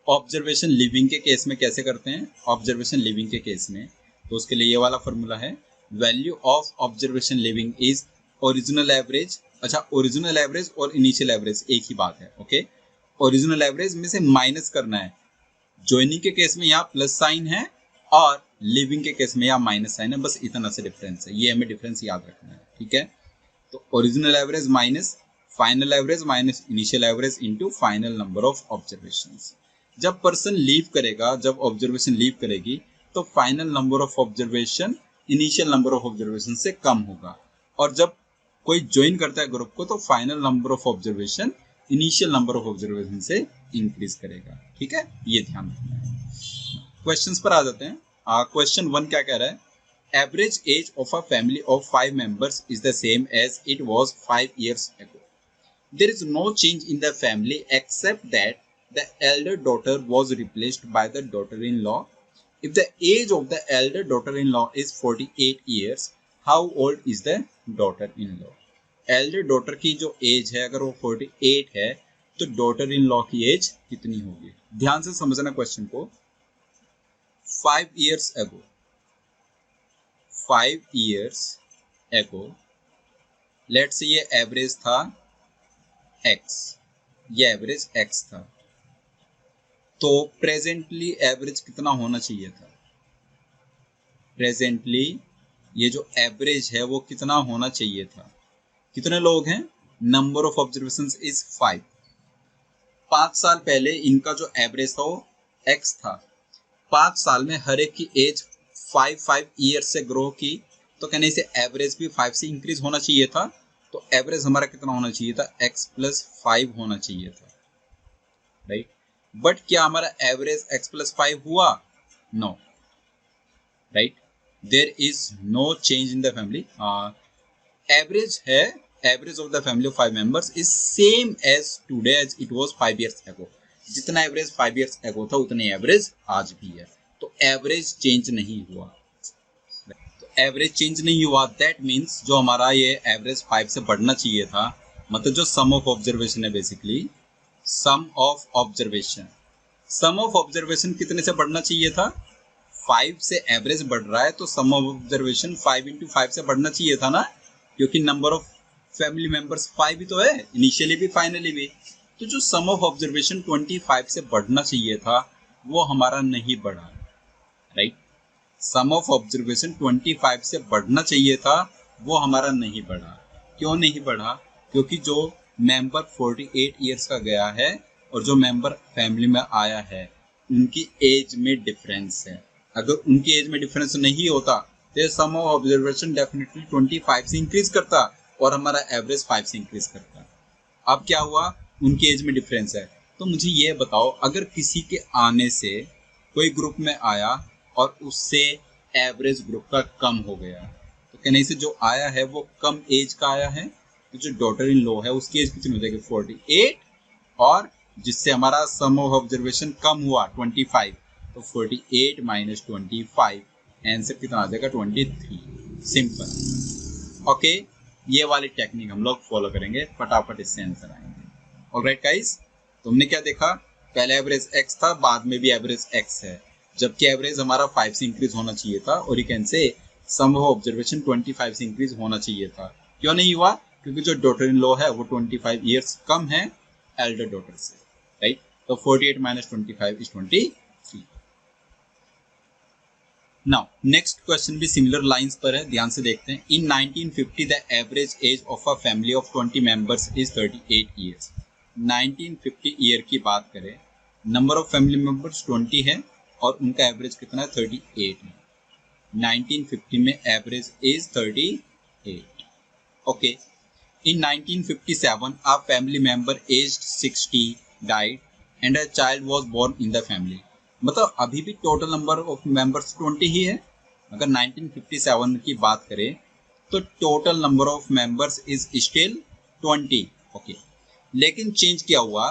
ऑब्जर्वेशन लिविंग के केस में कैसे करते हैं, ऑब्जर्वेशन लिविंग के केस में तो उसके लिए ये वाला फॉर्मूला है, value of observation living is original average. अच्छा, ओरिजिनल एवरेज और इनिशियल एवरेज एक ही बात है, ओके। ओरिजिनल एवरेज में से माइनस करना है, ज्वाइनिंग के केस में यहाँ प्लस साइन है और लिविंग के केस में यहाँ माइनस साइन है, बस इतना सा डिफरेंस है, ये हमें डिफरेंस याद रखना है, ठीक है। तो original average minus final average minus initial average into final number of observations. जब पर्सन लीव करेगा, जब ऑब्जर्वेशन लीव करेगी, तो final number of observation initial number of observation से कम होगा, और जब कोई ज्वाइन करता है ग्रुप को, तो final number of observation initial number of observation से इंक्रीज करेगा, ठीक है, ये ध्यान रखना है। क्वेश्चंस पर आ जाते हैं। क्वेश्चन 1 क्या कह रहा है, average age of a family of 5 members is the same as it was 5 years ago. There is no change in the family except that the elder daughter was replaced by the daughter-in-law. If the age of the elder daughter-in-law is 48 years, how old is the daughter-in-law? Elder daughter की जो as है अगर वो 48 है, तो daughter in law की as कितनी होगी। ध्यान से समझना क्वेश्चन को। 5 years ago, 5 years ago, let's say ये एवरेज था x, ये एवरेज x था। तो प्रेजेंटली एवरेज कितना होना चाहिए था? प्रेजेंटली ये जो एवरेज है वो कितना होना चाहिए था? कितने लोग हैं? Number of observations is 5। 5 साल पहले इनका जो एवरेज था वो x था। 5 साल में हर एक की एज 5 ईयर्स से ग्रो की, तो कहने से एवरेज भी 5 से इंक्रीज होना चाहिए था। तो एवरेज हमारा कितना होना चाहिए था? x प्लस 5 होना चाहिए था, राइट। बट क्या हमारा एवरेज x प्लस 5 हुआ? No, right. There is no change in the family. Average है, average of the family of 5 members is same as today as it was 5 years ago. जितना average 5 years अगो था उतनी average आज भी है। तो average change नहीं हुआ। तो एवरेज चेंज नहीं हुआ, दैट मीन्स जो हमारा ये एवरेज 5 से बढ़ना चाहिए था, मतलब जो सम ऑफ ऑब्जर्वेशन है, basically sum of observation, sum of observation कितने से बढ़ना चाहिए था? 5 से एवरेज बढ़ रहा है तो सम ऑफ ऑब्जर्वेशन 5 into 5 से बढ़ना चाहिए था ना, क्योंकि नंबर ऑफ फैमिली मेंबर्स 5 ही तो है, इनिशियली भी फाइनली भी। तो जो सम ऑफ ऑब्जर्वेशन 25 से बढ़ना चाहिए था वो हमारा नहीं बढ़ा, राइट। सम ऑफ ऑब्जर्वेशन 25 से बढ़ना चाहिए था वो हमारा नहीं बढ़ा। क्यों नहीं बढ़ा? क्योंकि जो मेंबर 48 ईयर्स का गया है और जो मेंबर फैमिली में आया है उनकी एज में डिफरेंस है। अगर उनकी एज में डिफरेंस नहीं होता तो सम ऑफ ऑब्जर्वेशन डेफिनेटली 25 से इंक्रीज करता और हमारा एवरेज 5 से इंक्रीज करता। अब क्या हुआ? उनकी एज में डिफरेंस है। तो मुझे ये बताओ, अगर किसी के आने से कोई ग्रुप में आया और उससे एवरेज ग्रुप का कम हो गया, तो कहने से जो आया है वो कम एज का आया है, तो जो डॉटर इन लॉ है उसकी एज कितनी हो जाएगी? 48, और जिससे हमारा सम ऑफ ऑब्जर्वेशन कम हुआ 25, तो 48 माइनस 25, आंसर कितना आ जाएगा? 23। सिंपल। ओके, ये वाली टेक्निक हम लोग फॉलो करेंगे, फटाफट इससे आंसर आएंगे। ऑलराइट गाइस, तुमने क्या देखा? पहले एवरेज x था, बाद में भी एवरेज x है, जबकि एवरेज हमारा 5 से इंक्रीज होना चाहिए था, और यू कैन से सम ऑफ ऑब्जर्वेशन 25 से इंक्रीज होना चाहिए था। क्यों नहीं हुआ? क्योंकि जो डॉटर इन लॉ है वो 25 ईयर्स कम है एल्डर डॉटर से, राइट। तो 48 minus 25 is 23। Now next question भी सिमिलर लाइंस पर है, ध्यान से देखते हैं। इन 1950 the average age of a family of 20 members is 38 years. 1950 year की बात करें, नंबर ऑफ फैमिली मेंबर्स 20 है और उनका एवरेज कितना है? 38 है। 1950 में average is 38। Okay, in 1957 a family member aged 60 died and a child was born in the family। मतलब अभी भी टोटल नंबर ऑफ मेंबर्स 20 ही है। अगर 1957 की बात करें तो total number of members is still 20। Okay, लेकिन चेंज क्या हुआ?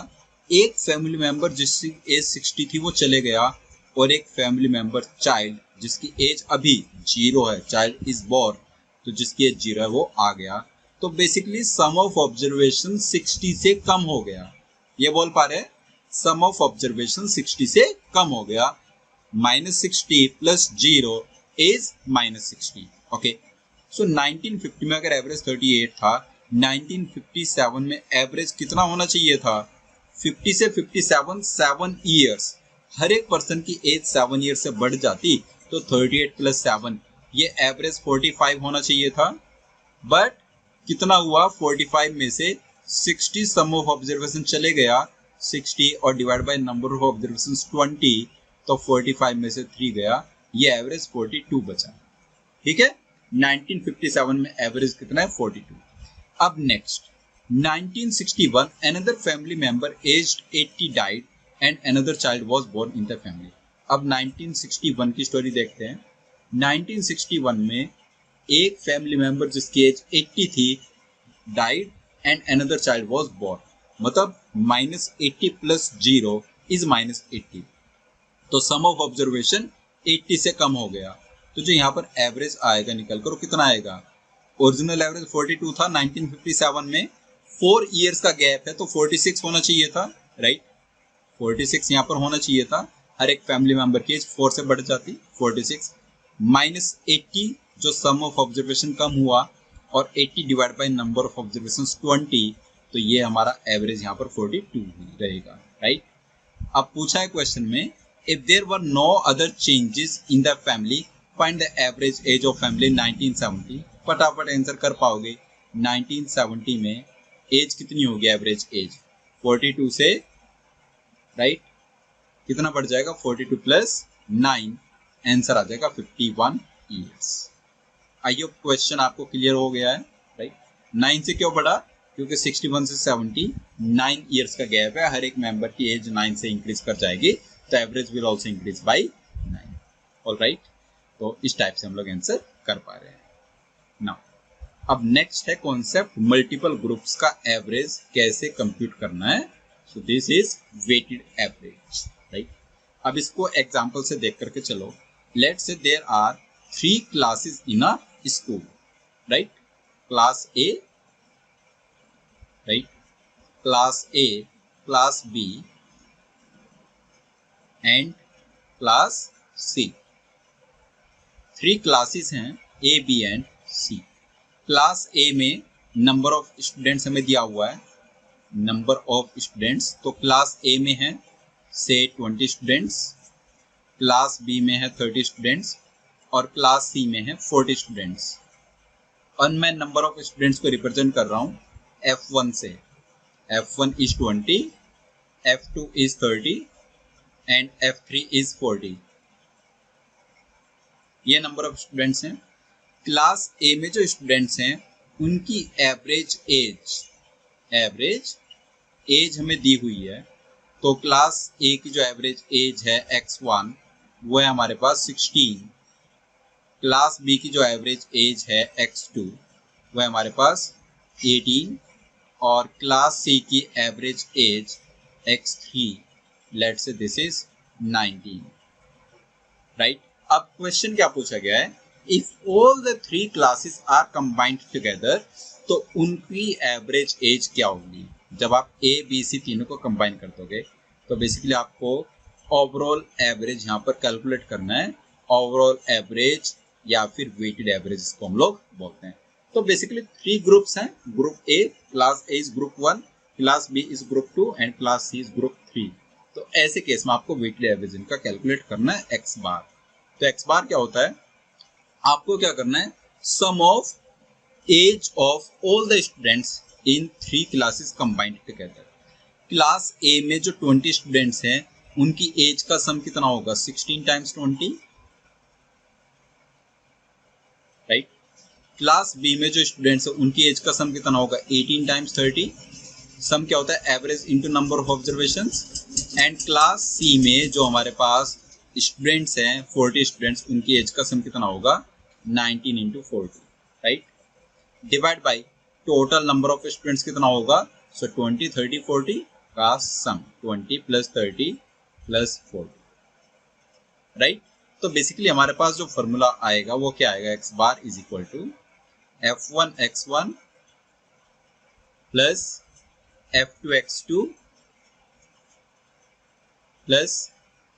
एक फैमिली मेंबर जिसकी एज 60 थी वो चले गया, और एक फैमिली मेंबर चाइल्ड जिसकी एज अभी 0 है, चाइल्ड इज बोर्न, तो जिसकी एज 0 है वो आ गया। तो बेसिकली सम ऑफ ऑब्जर्वेशन 60 से कम हो गया। ये बोल पा रहे, सम ऑफ ऑब्जर्वेशन 60 से कम हो गया। -60 प्लस 0 इज -60। ओके, सो 1950 में अगर एवरेज 38 था, 1957 में एवरेज कितना होना चाहिए था? 50 से 57 7 ईयर्स। हर एक पर्सन की एज 7 ईयर से बढ़ जाती, तो 38 प्लस 7 ये एवरेज 45 होना चाहिए था। बट कितना हुआ? 45 में से 60 सम ऑफ ऑब्जर्वेशन चले गया, 60 और divide by number of observation 20, तो 45 में से 3 गया, ये एवरेज 42 बचा। ठीक है, 1957 में एवरेज कितना है? 42। अब next 1961 another family member aged 80 died and another child was born in the family। अब 1961 की स्टोरी देखते हैं। 1961 में एक फैमिली मेंबर जिसकी एज 80 थी died and another child was born, मतलब -80 प्लस 0 इज -80। तो सम ऑफ ऑब्जर्वेशन 80 से कम हो गया, तो जो यहाँ पर एवरेज आएगा निकल कर कितना आएगा? ओरिजिनल एवरेज 42 था 1957 में, 4 ईयर्स का गैप है तो 46 होना चाहिए था, राइट। 46 यहाँ पर होना चाहिए था। हर एक फैमिली मेंबर की एज 4 से बढ़ जाती, 46 -80 जो सम ऑफ ऑब्जर्वेशन कम हुआ, और 80 divide by number of observation 20, तो ये हमारा एवरेज यहाँ पर 42 रहेगा, राइट। अब पूछा है क्वेश्चन में, if there were no other changes in the family find the average age of family 1970। फटाफट आंसर कर पाओगे। 1970 में एज कितनी होगी? एवरेज एज 42 से, राइट, कितना बढ़ जाएगा? 42 प्लस 9, आंसर आ जाएगा 51 ईयर्स। आई होप क्वेश्चन आपको क्लियर हो गया है, राइट। 9 से क्यों बढ़ा? क्योंकि 61 से 70 9 ईयर्स का गैप है, हर एक मेंबर की एज 9 से इंक्रीज कर जाएगी, तो average will also increase by 9। Alright, तो इस टाइप से हम लोग आंसर कर पा रहे हैं। नाउ अब नेक्स्ट है कॉन्सेप्ट मल्टीपल ग्रुप्स का एवरेज कैसे कंप्यूट करना है। So this is weighted average, right. अब इसको एग्जांपल से देख करके चलो। Let's say there are 3 classes in a school, right. Class A, right, class A, class B and class C. 3 classes हैं, A, B and C. Class A में number of students हमें दिया हुआ है, नंबर ऑफ स्टूडेंट्स, तो class A में है से 20 स्टूडेंट्स, क्लास बी में है 30 स्टूडेंट्स और क्लास सी में है 40 स्टूडेंट्स। और मैं नंबर ऑफ स्टूडेंट्स को रिप्रेजेंट कर रहा हूँ F1 से। F1 is 20, F2 is 30 and F3 is 40। ये नंबर ऑफ स्टूडेंट्स हैं। क्लास ए में जो स्टूडेंट्स हैं उनकी एवरेज एज हमें दी हुई है। तो क्लास ए की जो एवरेज एज है X1 वो है हमारे पास 16। क्लास बी की जो एवरेज एज है X2 वो है हमारे पास 18 और क्लास सी की average age X3, let's say this is 19, right. अब क्वेश्चन क्या पूछा गया है, if all the 3 classes are combined together, तो उनकी एवरेज एज क्या होगी? जब आप ए बी सी तीनों को कंबाइन कर दोगे तो बेसिकली आपको ओवरऑल एवरेज यहाँ पर कैलकुलेट करना है। ओवरऑल एवरेज या फिर वेटेड एवरेज इसको हम लोग बोलते हैं। तो बेसिकली 3 ग्रुप्स हैं, group A, class A is group 1, class B is group 2 and class C is group 3। तो ऐसे केस में आपको वेटेड एवरेज इनका कैलकुलेट करना है एक्स बार। तो एक्स बार क्या होता है, आपको क्या करना है, sum of age of all the students in 3 classes combined together. Class A में जो 20 स्टूडेंट्स हैं उनकी एज का सम कितना होगा? 16 टाइम्स 20, राइट। क्लास बी में जो स्टूडेंट्स हैं उनकी एज का सम कितना होगा? 18 टाइम्स 30। सम क्या होता है? Average into number of observations. And class C में जो हमारे पास स्टूडेंट्स हैं 40 स्टूडेंट्स, उनकी एज का सम कितना होगा? 19 into 40, right. Divide by total number of students कितना होगा? सो 20 30 40 का सम 20 प्लस 30 प्लस 40, राइट। तो बेसिकली हमारे पास जो फॉर्मूला आएगा वो क्या आएगा? X bar is equal to F1 X1 plus F2 X2 plus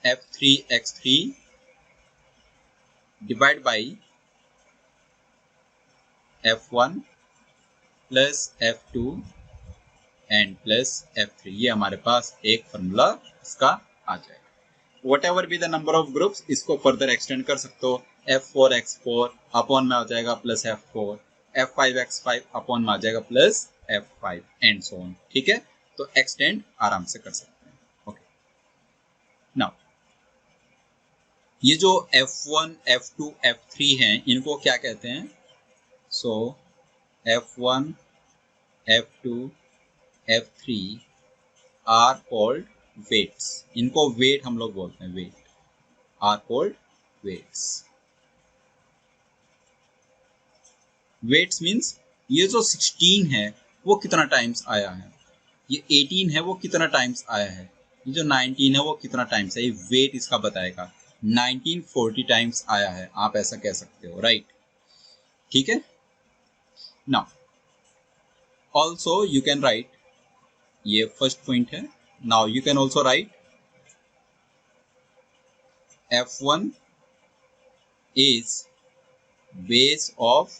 F3 X3 divide by F1 plus F2 and plus F3। ये हमारे पास एक फॉर्मूला इसका आ जाएगा। Whatever be the number of groups, इसको फर्दर एक्सटेंड कर सकते हो। F4 X4 अपॉन में आ जाएगा plus F4, F5 X5 upon में आ जाएगा plus F5 and so on, ठीक है। तो एक्सटेंड आराम से कर सकते हैं। ओके, नाउ ये जो F1 F2 F3 हैं इनको क्या कहते हैं? So F1 F2 F3 are called weights. इनको वेट हम लोग बोलते हैं, weight are called weights. Weights means ये जो 16 है वो कितना टाइम्स आया है, ये 18 है वो कितना टाइम्स आया है, ये जो 19 है वो कितना टाइम्स है, ये वेट इसका बताएगा। 19 40 टाइम्स आया है, आप ऐसा कह सकते हो, राइट, ठीक है। Now also you can write, ये फर्स्ट पॉइंट है। Now you can also right F1 is base of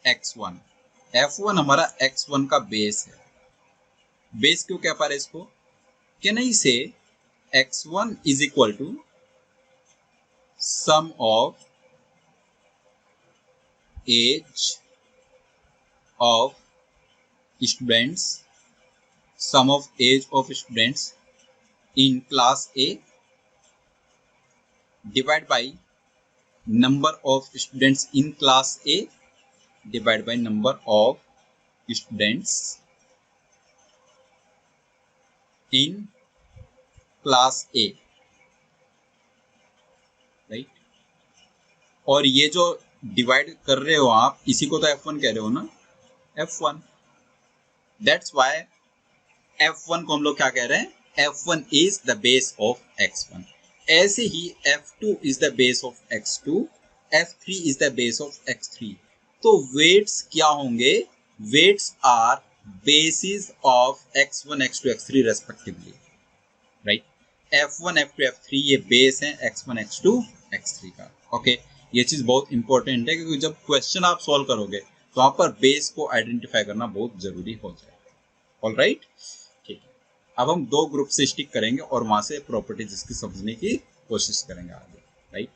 X1। F1 हमारा X1 का बेस है। बेस क्यों कह पा रहे इसको? कैन आई से x1 is equal to sum of age of students, sum of age of students in class A divided by number of students in class A divided by number of students in class A, right. और ये जो divide कर रहे हो आप, इसी को तो F1 कह रहे हो ना, F1। दैट्स व्हाई F1 को हम लोग क्या कह रहे हैं, F1 is the base of X1। ऐसे ही F2 is the base of X2, F3 is the base of X3। तो वेट्स क्या होंगे, weights are basis of X1, X2, X3 respectively, right. F1, F2, F3 ये base है X1, X2, X3 का। Okay, ये चीज बहुत इंपॉर्टेंट है, क्योंकि जब क्वेश्चन आप सॉल्व करोगे तो वहां पर बेस को आइडेंटिफाई करना बहुत जरूरी हो जाएगा। ऑलराइट, ठीक है। अब हम दो ग्रुप से स्टिक करेंगे और वहां से प्रॉपर्टीज इसकी समझने की कोशिश करेंगे आगे, right.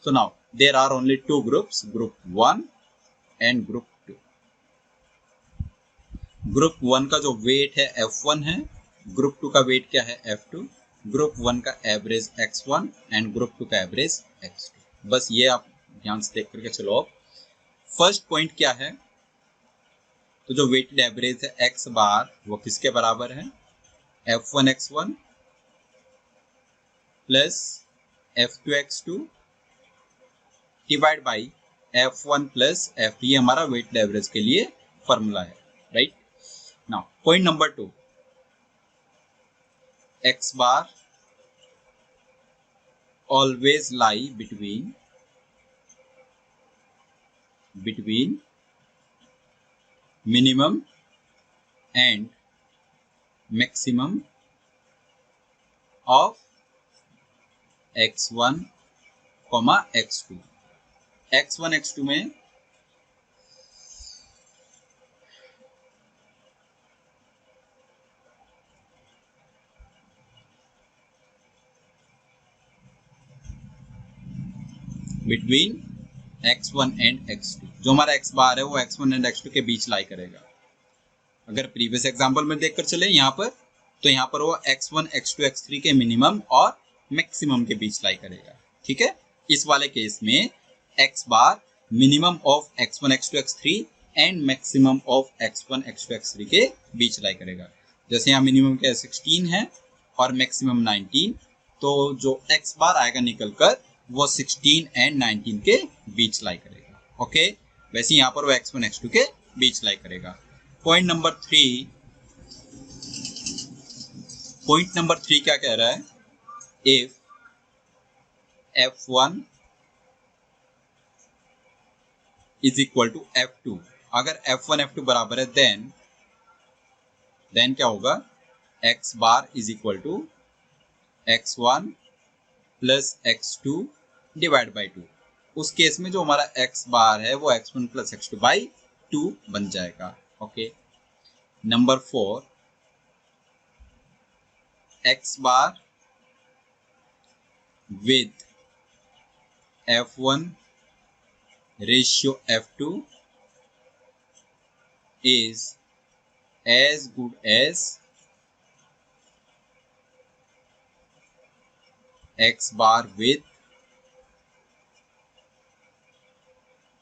So now there are only two groups, group 1 and group 2। Group 1 का जो वेट है F1 है, ग्रुप 2 का वेट क्या है, F2। ग्रुप 1 का एवरेज X1 एंड ग्रुप 2 का एवरेज X2। बस ये आप ध्यान से देख करके चलो। फर्स्ट पॉइंट क्या है, तो जो वेटेड एवरेज है X बार वो किसके बराबर है, F1 X1 plus F2 X2 divide by F1 plus F2। ये हमारा वेटेड एवरेज के लिए फॉर्मूला है, right. Now point number 2, X bar always lie between minimum and maximum of X1, X2। X1, X2 में बिटवीन X1 एंड X2, जो हमारा X बार है वो X1 एंड X2 के बीच लाई करेगा। अगर प्रीवियस एग्जांपल में देखकर चले यहाँ पर, तो यहाँ पर वो X1, X2, X3 के मिनिमम और मैक्सिमम के बीच लाई करेगा, ठीक है। इस वाले केस में X bar minimum of X1, X2, X3 and maximum of X1, X2, X3 के बीच लाई करेगा। जैसे यहाँ मिनिमम क्या 16 है और मैक्सिमम 19, तो जो X बार आएगा निकल कर वो 16 एंड 19 के बीच लाई करेगा। ओके, वैसे यहाँ पर वो X1, X2 के बीच लाई करेगा। पॉइंट नंबर 3 क्या कह रहा है, if F1 is equal to F2, अगर F1 F2 बराबर है देन क्या होगा, X bar is equal to X1 plus X2 divide by 2। उस केस में जो हमारा X बार है वो X1 प्लस X2 बाई 2 बन जाएगा। Okay, number 4, X bar with F1 ratio F2 is as good as X bar with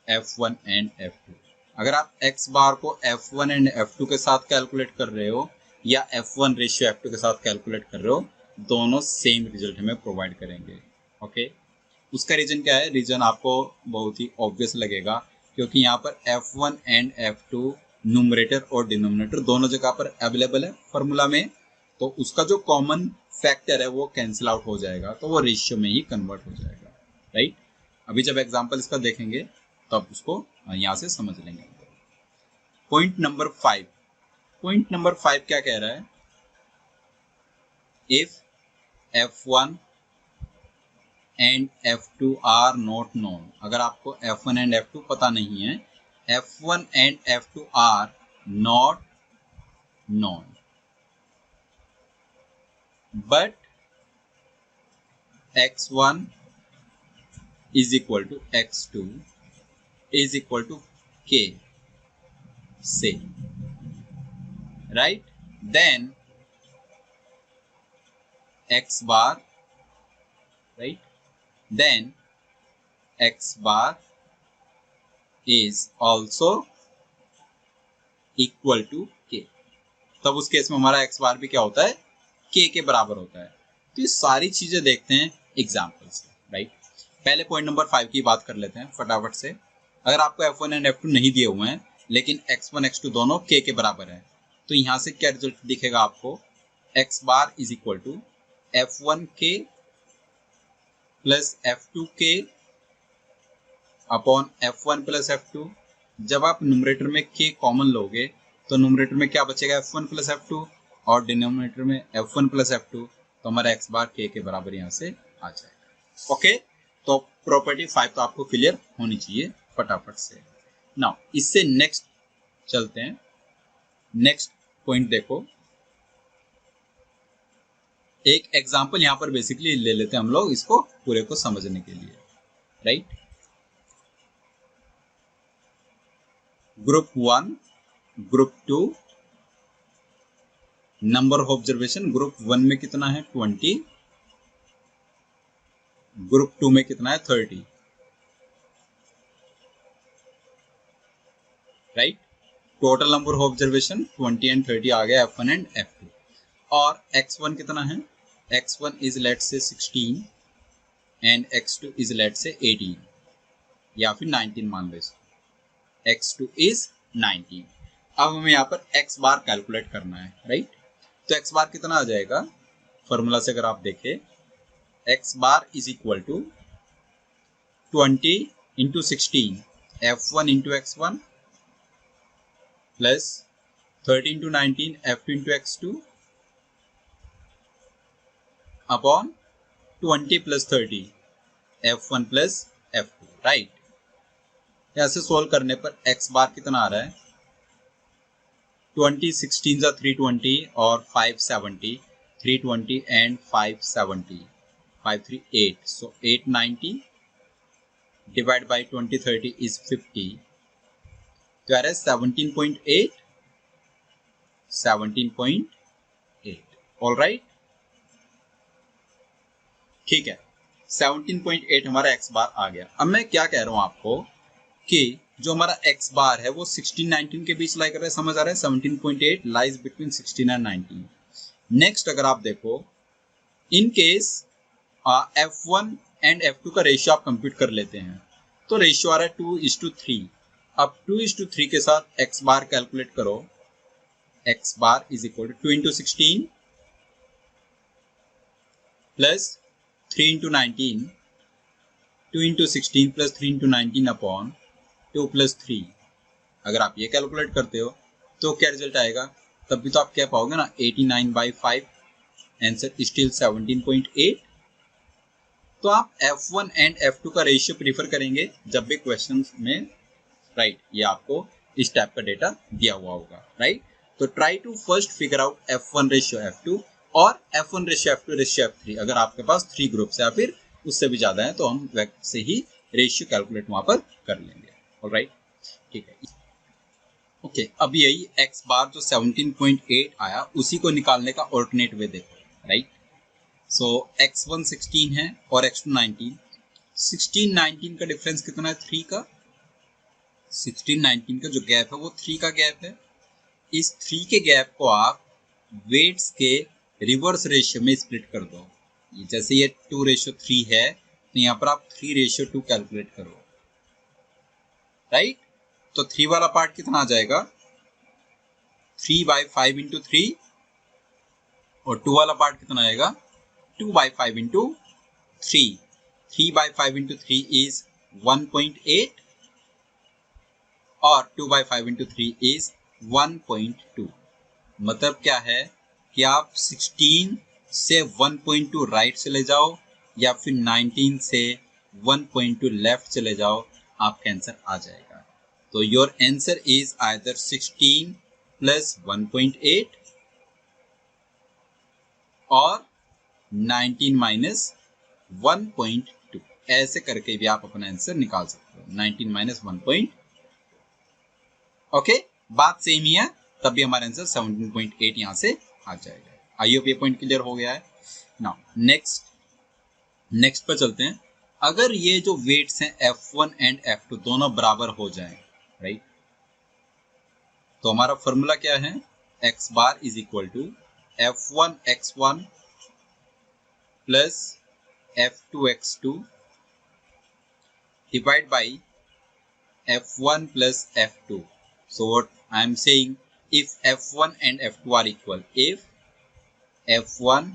F1 and F2। अगर आप X बार को F1 एंड F2 के साथ कैलकुलेट कर रहे हो या F1 रेशियो F2 के साथ कैलकुलेट कर रहे हो, दोनों सेम रिजल्ट हमें प्रोवाइड करेंगे। ओके, उसका रीजन क्या है, रीजन आपको बहुत ही ऑब्वियस लगेगा, क्योंकि यहाँ पर F1 एंड F2 न्यूमरेटर और डिनोमिनेटर दोनों जगह पर अवेलेबल है फॉर्मूला में, तो उसका जो कॉमन फैक्टर है वो कैंसिल आउट हो जाएगा, तो वो रेशियो में ही कन्वर्ट हो जाएगा, राइट। अभी जब एग्जांपल इसका देखेंगे तब तो उसको यहाँ से समझ लेंगे। पॉइंट नंबर 5 क्या कह रहा है, if F1 and F2 are not known, अगर आपको F1 एंड F2 पता नहीं है, F1 and F2 are not known but x1 is equal to x2 is equal to k, say, right? Then x bar, right? Then x bar is also equal to k. तब उस case में हमारा x बार भी क्या होता है, k के बराबर होता है। तो ये सारी चीजें देखते हैं एग्जाम्पल से, राइट? पहले पॉइंट नंबर 5 की बात कर लेते हैं फटाफट से। अगर आपको f1 एंड f2 नहीं दिए हुए हैं लेकिन x1 x2 दोनों k के बराबर है, तो यहां से क्या रिजल्ट दिखेगा आपको, x bar is equal to f1k plus f2k upon f1 plus f2। जब आप न्यूमरेटर में k कॉमन लोगे तो न्यूमरेटर में क्या बचेगा, f1 प्लस f2, और डिनोमिनेटर में f1 प्लस f2, तो हमारा x बार k के बराबर यहाँ से आ जाएगा। ओके, तो प्रॉपर्टी 5 तो आपको क्लियर होनी चाहिए फटाफट से। नाउ इससे नेक्स्ट चलते हैं, नेक्स्ट पॉइंट देखो, एक एग्जांपल यहाँ पर बेसिकली ले लेते हैं हम लोग इसको पूरे को समझने के लिए, right? Group 1, group 2, number of observation group 1 में कितना है 20, ग्रुप 2 में कितना है 30, right? Total number of observation 20 and 30 आ गया f1 एंड f2। और x1 कितना है, x1 इज लेट से 16 एंड x2 इज लेट से 18 या फिर 19 मान लो इसको, x2 इज 19। अब हमें यहाँ पर x बार कैलकुलेट करना है, राइट? तो x बार कितना आ जाएगा, फॉर्मूला से अगर आप देखें, x bar is equal to 20 into 16 f1 into x1 plus 30 into 19 f2 into x2 upon 20 plus 30 f1 plus f2, right? ऐसे सोल्व करने पर x बार कितना आ रहा है, 20 16 जा 320 और 570, 320 and 570, 5 3 8, so 890 divided by 20 30 is 50, तो आ रहा है 17.8, 17.8, ऑलराइट, ठीक है, 17.8 हमारा x बार आ गया। अब मैं क्या कह रहा हूं आपको कि जो हमारा x बार है वो 16 19 के बीच लाई कर रहा है, समझ आ रहा है? 17.8 लाइज बिटवीन 16 एंड 19। नेक्स्ट अगर आप देखो, in case f1 and f2 का रेशियो आप कंप्यूट कर लेते हैं, तो रेशियो आ रहा है 2:3। अब 2:3 के साथ x बार कैलकुलेट करो, x bar is equal to 2 into 16 plus 3 into 19, 2 into 16 plus 3 into 19 upon 2 plus 3। अगर आप ये कैलकुलेट करते हो तो क्या रिजल्ट आएगा, तब भी तो आप क्या पाओगे ना, 89/5, आंसर स्टिल 17.8। तो आप f1 एंड f2 का रेशियो प्रीफर करेंगे जब भी क्वेश्चन में, राइट? ये आपको इस टाइप का डेटा दिया हुआ होगा, राइट? तो try to first figure out f1 ratio f2 और f1 ratio f2 ratio f3। अगर आपके पास 3 ग्रुप्स या फिर उससे भी ज्यादा है तो हम वैसे ही रेशियो कैलकुलेट वहां पर कर लेंगे, ऑलराइट, ठीक है। ओके, अब यही x बार जो 17.8 आया उसी को निकालने का ऑल्टरनेट वे देखो, राइट? सो x1 16 है और x2 19। 16 19 का डिफरेंस कितना है, 3 का। 16 19 का जो गैप है वो 3 का गैप है। इस 3 के गैप को आप वेट्स के रिवर्स रेशियो में स्प्लिट कर दो। जैसे ये 2:3 है तो यहाँ पर आप 3:2 कैलकुलेट करो, राइट? तो 3 वाला पार्ट कितना आ जाएगा, 3/5 इंटू 3, और 2 वाला पार्ट कितना आएगा, 2/5 इंटू 3। 3/5 इंटू 3 इज 1.8 और 2/5 इंटू 3 इज 1.2। मतलब क्या है कि आप 16 से 1.2 राइट चले जाओ या फिर 19 से 1.2 लेफ्ट चले जाओ, आपका आंसर आ जाएगा। तो your answer is either 16 plus 1.8 और 19 माइनस 1.2 ऐसे करके भी आप अपना आंसर निकाल सकते हो। 19 माइनस 1. ओके, बात सेम ही है, तब भी हमारा आंसर 17.8 यहाँ से आ जाएगा। आई होप ये पॉइंट क्लियर हो गया है। नाउ नेक्स्ट पर चलते हैं। अगर ये जो वेट्स हैं F1 एंड F2 दोनों बराबर हो जाएं, राइट, तो हमारा फॉर्मूला क्या है, x bar is equal to F1 x1 plus F2 x2 divide by F1 plus F2. So what I am saying, if F1 and F2 are equal, if F1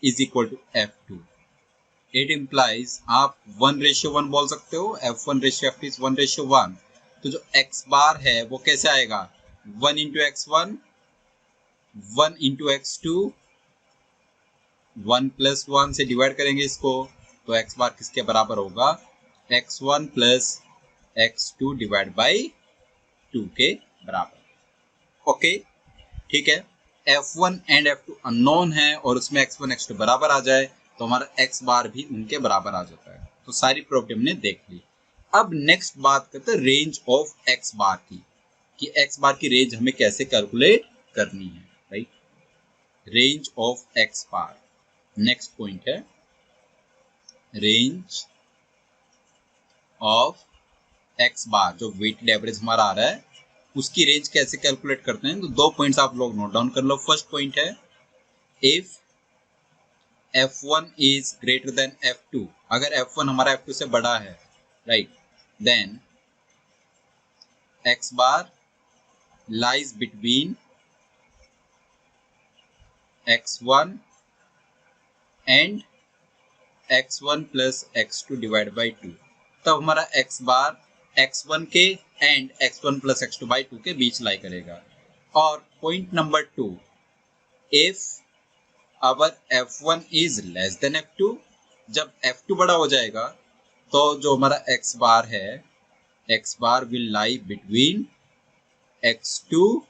is equal to F2, it implies आप 1:1 बोल सकते हो, F1 ratio F2 is 1:1. तो जो x बार है वो कैसे आएगा, 1 into x1, 1 into x2, 1 plus 1 से डिवाइड करेंगे इसको, तो x बार किसके बराबर होगा, x1 plus x2 divide by 2 के बराबर। ओके, ठीक है, F1 एंड F2 अननोन है और उसमें x1 x2 बराबर आ जाए तो हमारा x बार भी उनके बराबर आ जाता है। तो सारी प्रॉपर्टी हमने देख ली। अब नेक्स्ट बात करते हैं रेंज ऑफ x बार की, कि x बार की रेंज हमें कैसे कैलकुलेट करनी है, right, range of x bar. Next point है रेंज ऑफ x बार, जो वेटेड एवरेज हमारा आ रहा है उसकी रेंज कैसे कैलकुलेट करते हैं। तो 2 पॉइंट्स आप लोग नोट डाउन कर लो। फर्स्ट पॉइंट है, if F1 is greater than F2, अगर F1 हमारा F2 से बड़ा है, right, then x bar lies between x1 and x1 plus x2 divide by 2। तब हमारा x बार x1 के and x1 plus x2 by 2 के बीच लाई करेगा। और point number 2, if our F1 is less than F2, जब F2 बड़ा हो जाएगा तो जो हमारा x बार है, x bar will lie between x2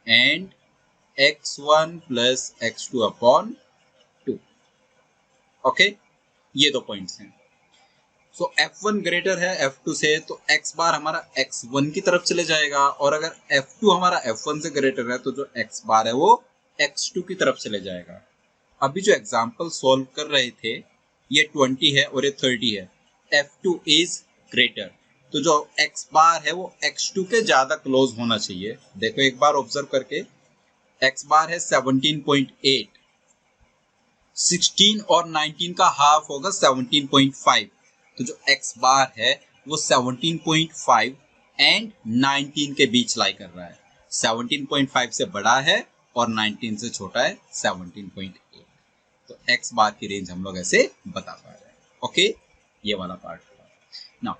and x1 plus x2 upon 2। Okay, ये 2 पॉइंट्स हैं। सो F1 ग्रेटर है F2 से तो x बार हमारा x1 की तरफ चले जाएगा, और अगर F2 हमारा F1 से ग्रेटर है तो जो x बार है वो x2 की तरफ चले जाएगा। अभी जो एग्जांपल सॉल्व कर रहे थे ये 20 है और ये 30 है, F2 इज ग्रेटर, तो जो x बार है वो x2 के ज्यादा क्लोज होना चाहिए। देखो एक बार ऑब्जर्व करके, x बार है 17.8, 16 और 19 का हाफ होगा 17.5, तो जो x बार है वो 17.5 एंड 19 के बीच लाई कर रहा है। 17.5 से बड़ा है और 19 से छोटा है 17.8, तो x बार की रेंज हम लोग ऐसे बता पा रहे हैं। ओके, ये वाला पार्ट हुआ। नाउ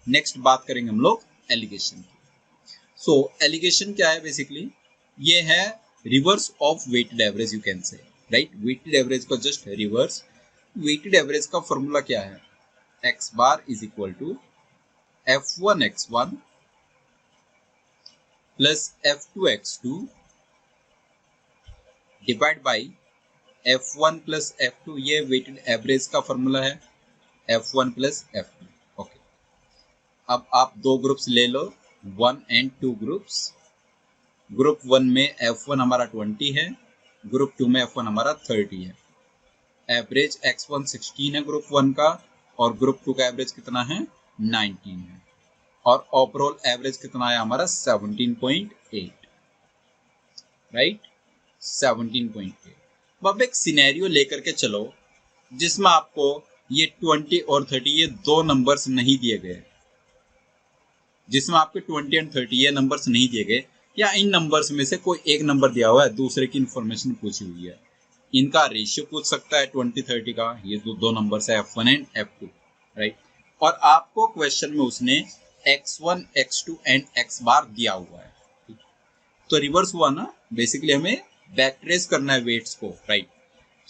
नेक्स्ट बात करेंगे हम लोग एलिगेशन की। सो एलिगेशन क्या है, बेसिकली ये है reverse of weighted average, you can say, right, weighted average को जस्ट रिवर्स। वेटेड एवरेज का फॉर्मूला क्या है, x bar is equal to F1 x1 plus F2 x2 divide by F1 plus F2, ये weighted average का formula है, F1 plus F2। Okay, अब आप 2 groups ले लो, 1 एंड 2 ग्रुप्स। ग्रुप 1 में F1 हमारा 20 है, ग्रुप 2 में F1 हमारा 30 है। एवरेज x1 16 है ग्रुप 1 का, और ग्रुप 2 का एवरेज कितना है, 19 है, और ओवरऑल एवरेज कितना है हमारा 17.8, राइट, 17.8। अब एक सिनेरियो लेकर के चलो जिसमें आपको ये 20 और 30 ये 2 नंबर्स नहीं दिए गए, जिसमें आपके 20 एंड 30 ये नंबर्स नहीं दिए गए, या इन नंबर्स में से कोई एक नंबर दिया हुआ है, दूसरे की इंफॉर्मेशन पूछी हुई है। इनका रेशियो पूछ सकता है 20-30 का, ये जो 2 नंबर्स है F1 एंड F2, राइट, और आपको क्वेश्चन में उसने x1 x2 एंड x बार दिया हुआ है। तो रिवर्स हुआ ना, बेसिकली हमें बैक ट्रेस करना है वेट्स को, राइट।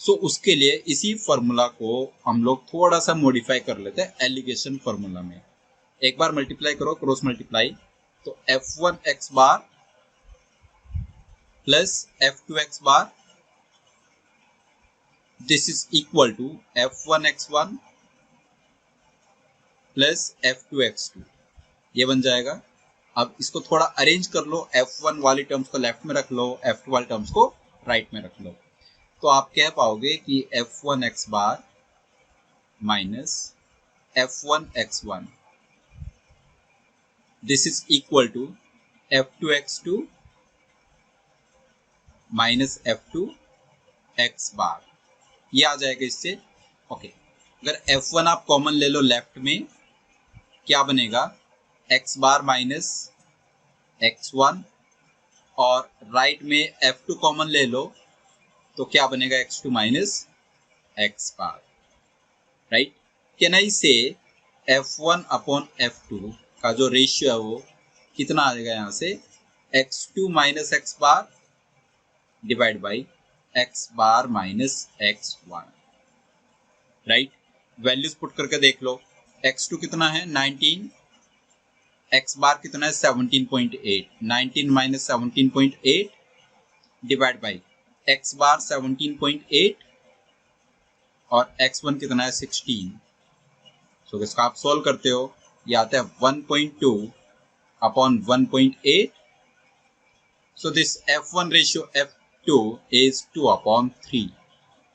सो उसके लिए इसी फॉर्मूला को हम लोग थोड़ा सा मॉडिफाई कर लेते हैं एलिगेशन फॉर्मूला में। एक बार मल्टीप्लाई करो, क्रॉस मल्टीप्लाई, तो F1 x bar plus F2 x bar this is equal to f1x1 plus f2x2, ये बन जाएगा। अब इसको थोड़ा अरेंज कर लो, f1 वाली टर्म्स को लेफ्ट में रख लो, f2 वाली टर्म्स को राइट में रख लो, तो आप कह पाओगे कि f1x bar minus f1x1 this is equal to f2x2 minus f2x bar, ये आ जाएगा इससे। ओके, अगर f1 आप कॉमन ले लो लेफ्ट में, क्या बनेगा x बार माइनस x1, और राइट में f2 कॉमन ले लो तो क्या बनेगा x2 minus x bar, right. Can I से f1 अपॉन f2 का जो रेशियो है वो कितना आ जाएगा यहाँ से, x2 minus x bar divide by x bar minus x1, right. Values put करके देख लो, x2 कितना है 19, x बार कितना है 17.8, 19 माइनस 17.8 डिवाइड बाई x बार 17.8 और x1 कितना है 16। सो इसका आप सॉल्व करते हो, ये आता है 1.2 upon 1.8। So this f1 ratio f2 is 2 upon 3,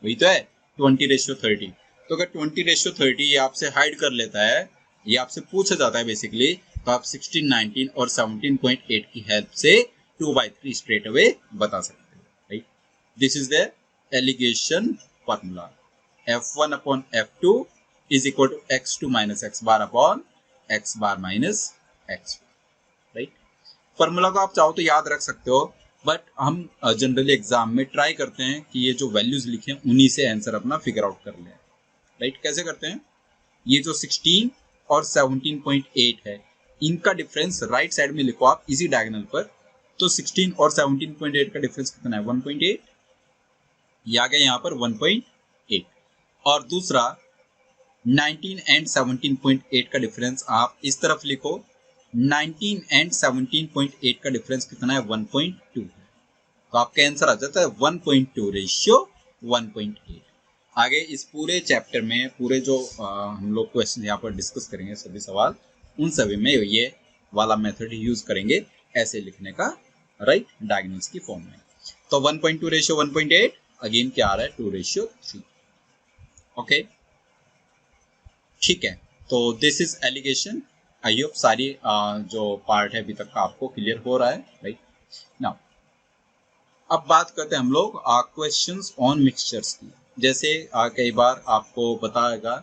वही तो है 20:30। तो अगर 20:30 ये आपसे हाइड कर लेता है, ये आपसे पूछा जाता है बेसिकली, तो आप 16, 19 और 17.8 की हेल्प से 2/3 स्ट्रेट अवे बता सकते हो, right. This is the alligation formula, f1 upon f2 is equal to x2 minus x bar upon x bar minus x, right. Formula को आप चाहो तो याद रख सकते हो, बट हम जनरली एग्जाम में ट्राई करते हैं कि ये जो वैल्यूज लिखे हैं उन्हीं से आंसर अपना फिगर आउट कर लें, राइट। कैसे करते हैं, ये जो 16 और 17.8 है इनका डिफरेंस राइट साइड में लिखो आप इसी डायगोनल पर, तो 16 और 17.8 का डिफरेंस कितना है 1.8, ये आ गया यहाँ पर 1.8। और दूसरा 19 एंड 17.8 का डिफरेंस आप इस तरफ लिखो, 19 एंड 17.8 का डिफरेंस कितना है 1.2 है, तो आपका आंसर आ जाता है 1.2 रेशियो 1.8। आगे इस पूरे चैप्टर में पूरे जो हम लोग क्वेश्चन यहाँ पर डिस्कस करेंगे, सभी सवाल, उन सभी में ये वाला मेथड यूज करेंगे ऐसे लिखने का, राइट, डायगोनल्स की फॉर्म में। तो 1.2 रेशियो 1.8, अगेन क्या आ रहा है 2:3। ओके, ठीक है। तो this is alligation. I hope सारी जो पार्ट है अभी तक का आपको क्लियर हो रहा है, राइट। नाउ अब बात करते हैं हम लोग क्वेश्चंस ऑन मिक्सचर्स की। जैसे कई बार आपको बताएगा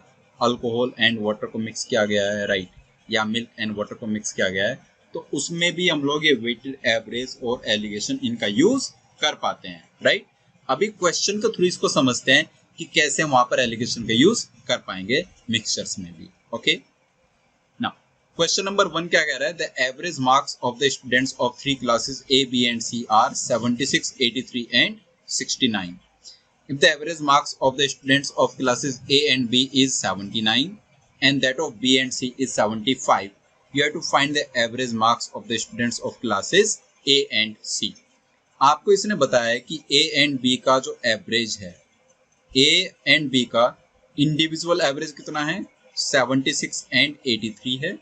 अल्कोहल एंड वाटर को मिक्स किया गया है, राइट, या मिल्क एंड वाटर को मिक्स किया गया है, तो उसमें भी हम लोग ये वेटेड एवरेज और एलिगेशन इनका यूज कर पाते हैं, राइट। अभी क्वेश्चन के थ्रू इसको समझते हैं कि कैसे हम वहां पर एलिगेशन का यूज कर पाएंगे मिक्सचर्स में भी। ओके, नाउ क्वेश्चन नंबर 1 क्या कह रहा है, the average marks of the students of 3 classes A, B and C are 76, 83 and 69. If the average marks of the students of classes A and B is 79 and that of B and C is 75, you have to find the average marks of the students of classes A and C. आपको इसने बताया कि A and B का जो average है, A and B का individual average कितना है 76 एंड 83 है,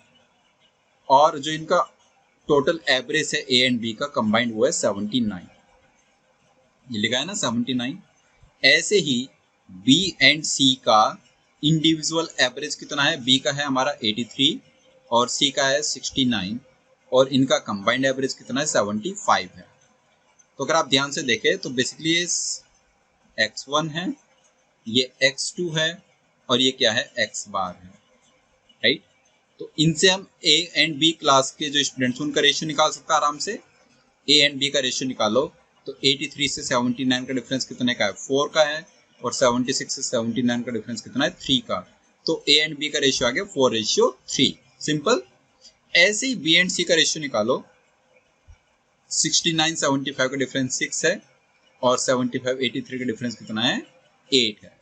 और जो इनका टोटल एवरेज है A and B का कंबाइंड वो है 79, ये लिखा है ना 79। ऐसे ही B एंड C का इंडिविजुअल एवरेज कितना है, B का है हमारा 83 और C का है 69, और इनका कंबाइंड एवरेज कितना है 75 है। तो अगर आप ध्यान से देखें तो बेसिकली ये x1 है, ये x2 है, और ये क्या है x बार है, राइट। तो इनसे हम A एंड B क्लास के जो स्टूडेंट्स उनका रेशियो निकाल सकते हैं आराम से। A एंड B का रेशियो निकालो तो 83 से 79 का डिफरेंस कितने का है 4 का है, और 76 से 79 का डिफरेंस कितना है 3 का। तो A एंड B का रेशियो आ गया 4:3, सिंपल। ऐसे ही B एंड C का रेशियो निकालो, 69 75 का डिफरेंस 6 है, और 75 83 का डिफरेंस कितना है 8 है।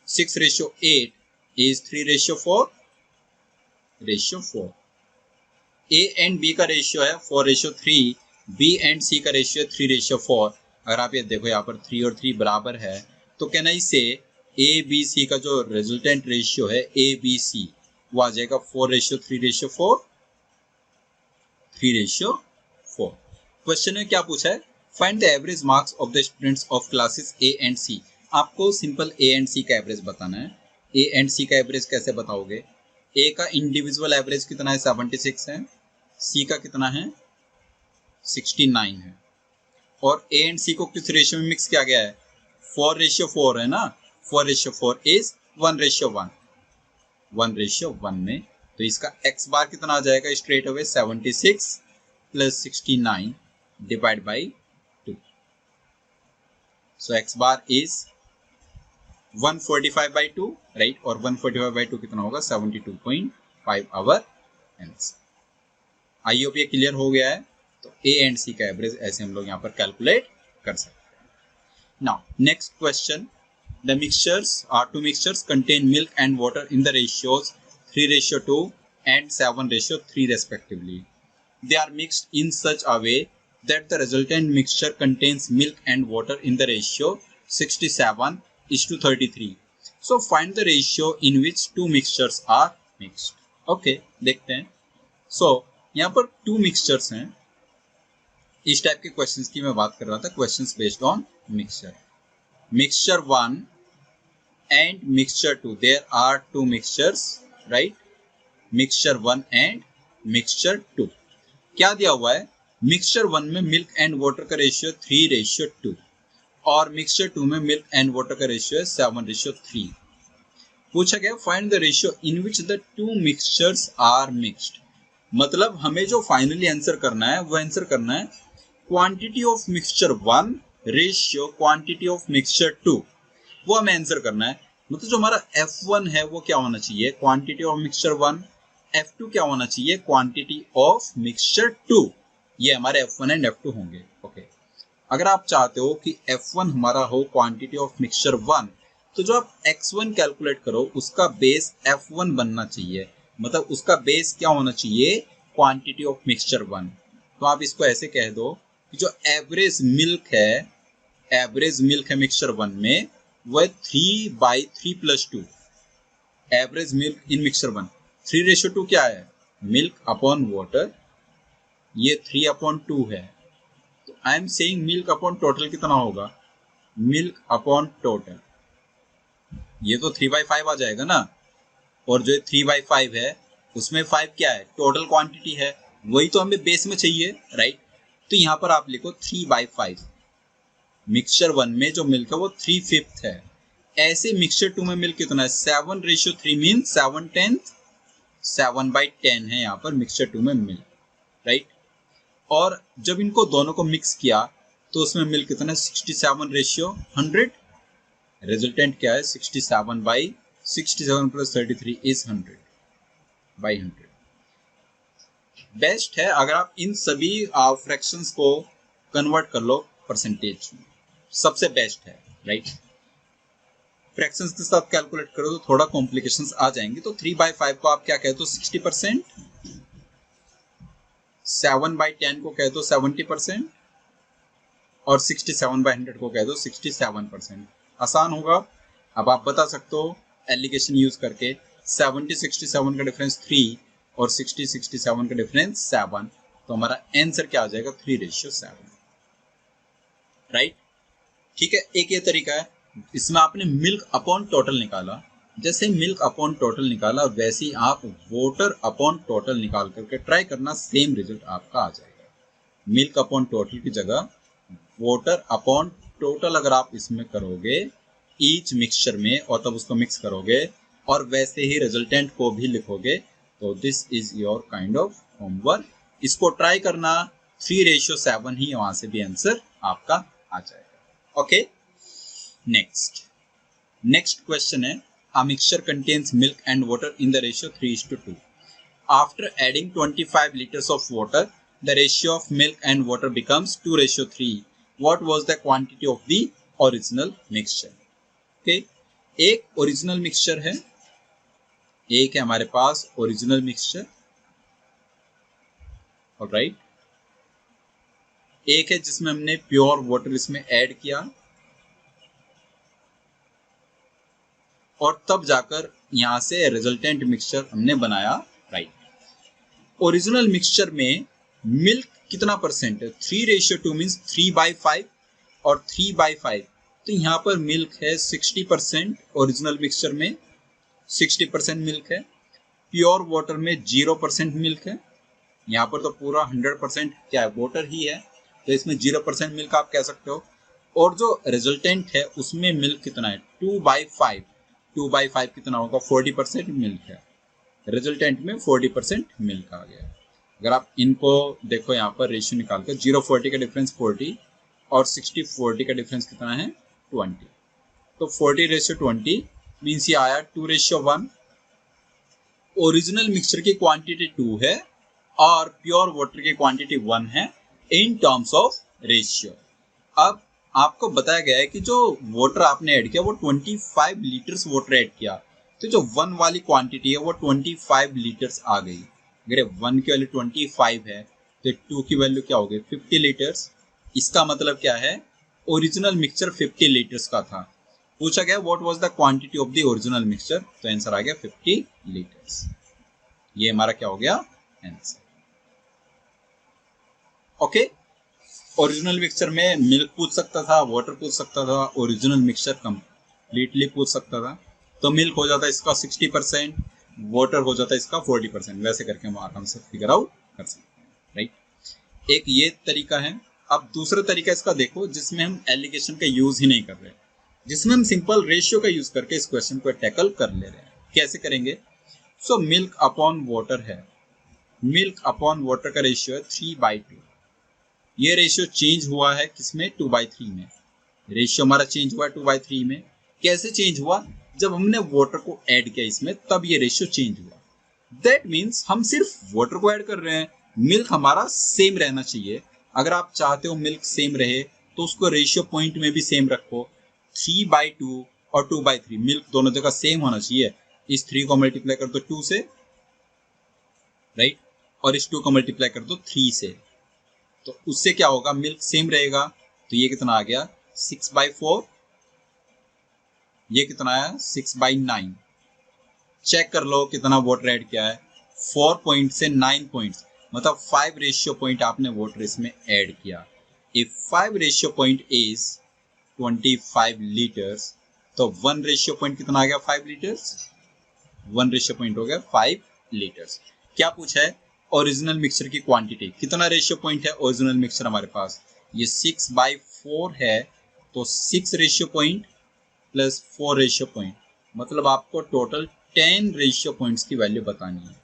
6:8 is 3:4 ratio 4। A and B का रेशियो है 4:3, B एंड C का रेशियो 3:4। अगर आप ये देखो यहाँ पर 3 और 3 बराबर है, तो तो कैन आई से ए बी सी का जो रिजल्टेंट रेशियो है ए बी सी वो आ जाएगा 4:3:4, 3:4। क्वेश्चन में क्या पूछा है, find the average marks of the students of classes A and C. आपको सिंपल ए एंड सी का एवरेज बताना है। ए एंड सी का एवरेज कैसे बताओगे, ए का इंडिविजुअल एवरेज कितना है 76 है, सी का कितना है 69 है, और ए एंड सी को किस रेशियो में मिक्स किया गया है 4:4 है ना, 4:4 इज 1:1, 1:1 में। तो इसका x बार कितना आ जाएगा straight away 76 + 69 divide by 2। So x bar is 145/2 right, और 145/2 कितना होगा 72.5 आवर आंसर। आई होप ये क्लियर हो गया है। तो ए एंड सी का एवरेज ऐसे हम लोग यहाँ पर कैलकुलेट कर सकते हैं। Now next question, the mixtures are two mixtures contain milk and water in the ratios 3:2 and 7:3 respectively. They are mixed in such a way that the resultant mixture contains milk and water in the ratio 67:33. So find the ratio in which two mixtures are mixed. Okay, देखते हैं। So यहाँ पर two mixtures हैं। इस type के questions की मैं बात कर रहा था, questions based on mixture. Mixture 1 and mixture 2, there are two mixtures, right? Mixture 1 and mixture 2। क्या दिया हुआ है, मिक्सचर 1 में मिल्क एंड वाटर का रेशियो 3:2 और मिक्सचर 2 में मिल्क एंड वाटर का रेशियो है 7:3। पूछा गया find the ratio in which the two mixtures are mixed. मतलब हमें जो फाइनली आंसर करना है वो आंसर करना है quantity of mixture 1 ratio quantity of mixture 2, वो हमें आंसर करना है। मतलब जो हमारा F1 है वो क्या होना चाहिए क्वांटिटी ऑफ मिक्सचर 1, F2 क्या होना चाहिए क्वांटिटी ऑफ मिक्सचर 2। ये हमारे F1 एंड F2 होंगे। ओके, अगर आप चाहते हो कि F1 हमारा हो क्वांटिटी ऑफ मिक्सचर 1, तो जो आप X1 कैलकुलेट करो उसका बेस F1 बनना चाहिए। मतलब उसका बेस क्या होना चाहिए क्वांटिटी ऑफ मिक्सचर 1। तो आप इसको ऐसे कह दो कि जो एवरेज मिल्क है मिक्सचर 1 में वो है 3/3 + 2। एवरेज मिल्क इन मिक्सचर 1 3:2 क्या है मिल्क अपॉन वाटर, ये 3/2 है। तो I am saying milk upon total कितना होगा, मिल्क अपॉन टोटल ये तो 3/5 आ जाएगा ना, और जो 3/5 है उसमें 5 क्या है टोटल क्वांटिटी है, वही तो हमें बेस में चाहिए राइट। तो यहाँ पर आप लिखो 3/5। मिक्सचर 1 में जो मिल्क है वो 3/5 है। ऐसे मिक्सचर 2 में मिल्क कितना है 7:3 मीन 7/10, 7/10 है यहाँ पर मिक्सचर 2 में मिल्क राइट। और जब इनको दोनों को मिक्स किया तो उसमें मिल्क कितना है 67:100। रिजल्टेंट क्या है 67 + 33 इज 100/100। बेस्ट है अगर आप इन सभी फ्रैक्शंस को कन्वर्ट कर लो परसेंटेज में, सबसे बेस्ट है राइट। फ्रैक्शंस के साथ कैलकुलेट करो तो थोड़ा कॉम्प्लिकेशंस आ जाएंगे। तो 3/5 को आप क्या कहते हो 60%, 7/10 को कहते हो 70% और 67/100 को कहते हो 67%। आसान होगा। अब आप बता सकते हो एलिगेशन यूज करके 70-67 का डिफरेंस 3 और 60-67 का डिफरेंस 7, तो हमारा आंसर क्या आ जाएगा 3:7 राइट। ठीक है, एक ये तरीका है। इसमें आपने मिल्क अपॉन टोटल निकाला, जैसे मिल्क अपॉन टोटल निकाला वैसे ही आप वाटर अपॉन टोटल निकाल करके ट्राई करना, सेम रिजल्ट आपका आ जाएगा। मिल्क अपॉन टोटल की जगह वाटर अपॉन टोटल अगर आप इसमें करोगे ईच मिक्सचर में और तब उसको मिक्स करोगे और वैसे ही रिजल्टेंट को भी लिखोगे, तो this is your kind of homework. इसको ट्राई करना, 3:7 ही वहां से भी आंसर आपका आ जाएगा। ओके, नेक्स्ट क्वेश्चन है a mixture contains milk and water in the ratio 3:2. After adding 25 liters of water, the ratio of milk and water becomes 2:3. What was the quantity of the original mixture? Okay, एक original mixture है, एक है हमारे पास original mixture alright, एक है जिसमें हमने pure water इसमें ऐड किया, और तब जाकर यहाँ से रिजल्टेंट मिक्सचर हमने बनाया, राइट। ओरिजिनल मिक्सचर में मिल्क कितना परसेंट है? 3:2 मीन्स 3/5 और 3/5, तो यहाँ पर मिल्क है 60%। ओरिजिनल मिक्सचर में 60% मिल्क है। प्योर वाटर में 0% मिल्क है। यहाँ पर तो पूरा 100% क्या है, वाटर ही है, तो इसमें 0% मिल्क आप कह सकते हो। और जो रिजल्टेंट है उसमें मिल्क कितना है? 2/5। 2/5 कितना होगा? 40% मिल्क है। रिजल्टेंट में 40% मिल्क आ गया। अगर आप इनको देखो यहाँ पर रेशियो निकाल कर, 0-40 का डिफरेंस 40 और 60-40 का डिफरेंस कितना है? 20। तो 40:20 मीन्स ये आया 2:1। ओरिजिनल मिक्सचर की क्वांटिटी 2 है और प्योर वाटर की क्वांटिटी 1 है इन टर्म्स ऑफ रेशियो। अब आपको बताया गया है कि जो वाटर आपने ऐड किया वो 25 लीटर्स वाटर ऐड किया, तो जो 1 वाली क्वांटिटी है वो 25 लीटर्स आ गई। अगर 1 की वैल्यू 25 है तो 2 की वैल्यू क्या हो गई? 50 लीटर्स। इसका मतलब क्या है? ओरिजिनल मिक्सचर 50 लीटर्स का था। पूछा गया what was the quantity of the original mixture, तो आंसर आ गया 50 लीटर्स। ये हमारा क्या हो गया? आंसर। ओके। ओरिजिनल मिक्सचर में मिल्क पूछ सकता था, वाटर पूछ सकता था, ओरिजिनल मिक्सचर कंप्लीटली पूछ सकता था। तो मिल्क हो जाता है इसका 60%, वाटर हो जाता है इसका 40%। वैसे करके हम आराम से फिगर आउट कर सकते हैं, राइट। एक ये तरीका है। अब दूसरा तरीका इसका देखो जिसमें हम एलिगेशन का यूज ही नहीं कर रहे, जिसमें हम सिंपल रेशियो का यूज करके इस क्वेश्चन को टैकल कर ले रहे हैं। कैसे करेंगे? सो मिल्क अपॉन वाटर है, मिल्क अपॉन वाटर का रेशियो है 3/2। ये रेशियो चेंज हुआ है किसमें? 2/3 में। रेशियो हमारा चेंज हुआ है 2/3 में। कैसे चेंज हुआ? जब हमने वाटर को ऐड किया इसमें तब ये रेशियो चेंज हुआ। दैट मीन्स हम सिर्फ वाटर को ऐड कर रहे हैं, मिल्क हमारा सेम रहना चाहिए। अगर आप चाहते हो मिल्क सेम रहे तो उसको रेशियो पॉइंट में भी सेम रखो। 3/2 और 2/3 मिल्क दोनों जगह सेम होना चाहिए। इस 3 को मल्टीप्लाई कर दो 2 से, राइट, और इस 2 को मल्टीप्लाई कर दो 3 से, तो उससे क्या होगा? मिल्क सेम रहेगा। तो ये कितना आ गया? 6/4। ये कितना आया? 6/9। चेक कर लो कितना वाटर ऐड किया है। 4 पॉइंट से 9 पॉइंट्स, मतलब 5 रेशियो पॉइंट आपने वाटर इसमें ऐड किया। If 5 ratio point is 25 litres, तो 1 रेशियो पॉइंट कितना आ गया? 5 लीटर्स। 1 रेशियो पॉइंट हो गया 5 लीटर्स। क्या पूछा है? ओरिजिनल मिक्सचर की क्वांटिटी। कितना रेशियो पॉइंट है ओरिजिनल मिक्सचर हमारे पास? ये 6/4 है, तो 6 ratio point plus 4 ratio point, मतलब आपको टोटल 10 रेशियो पॉइंट्स की वैल्यू बतानी है।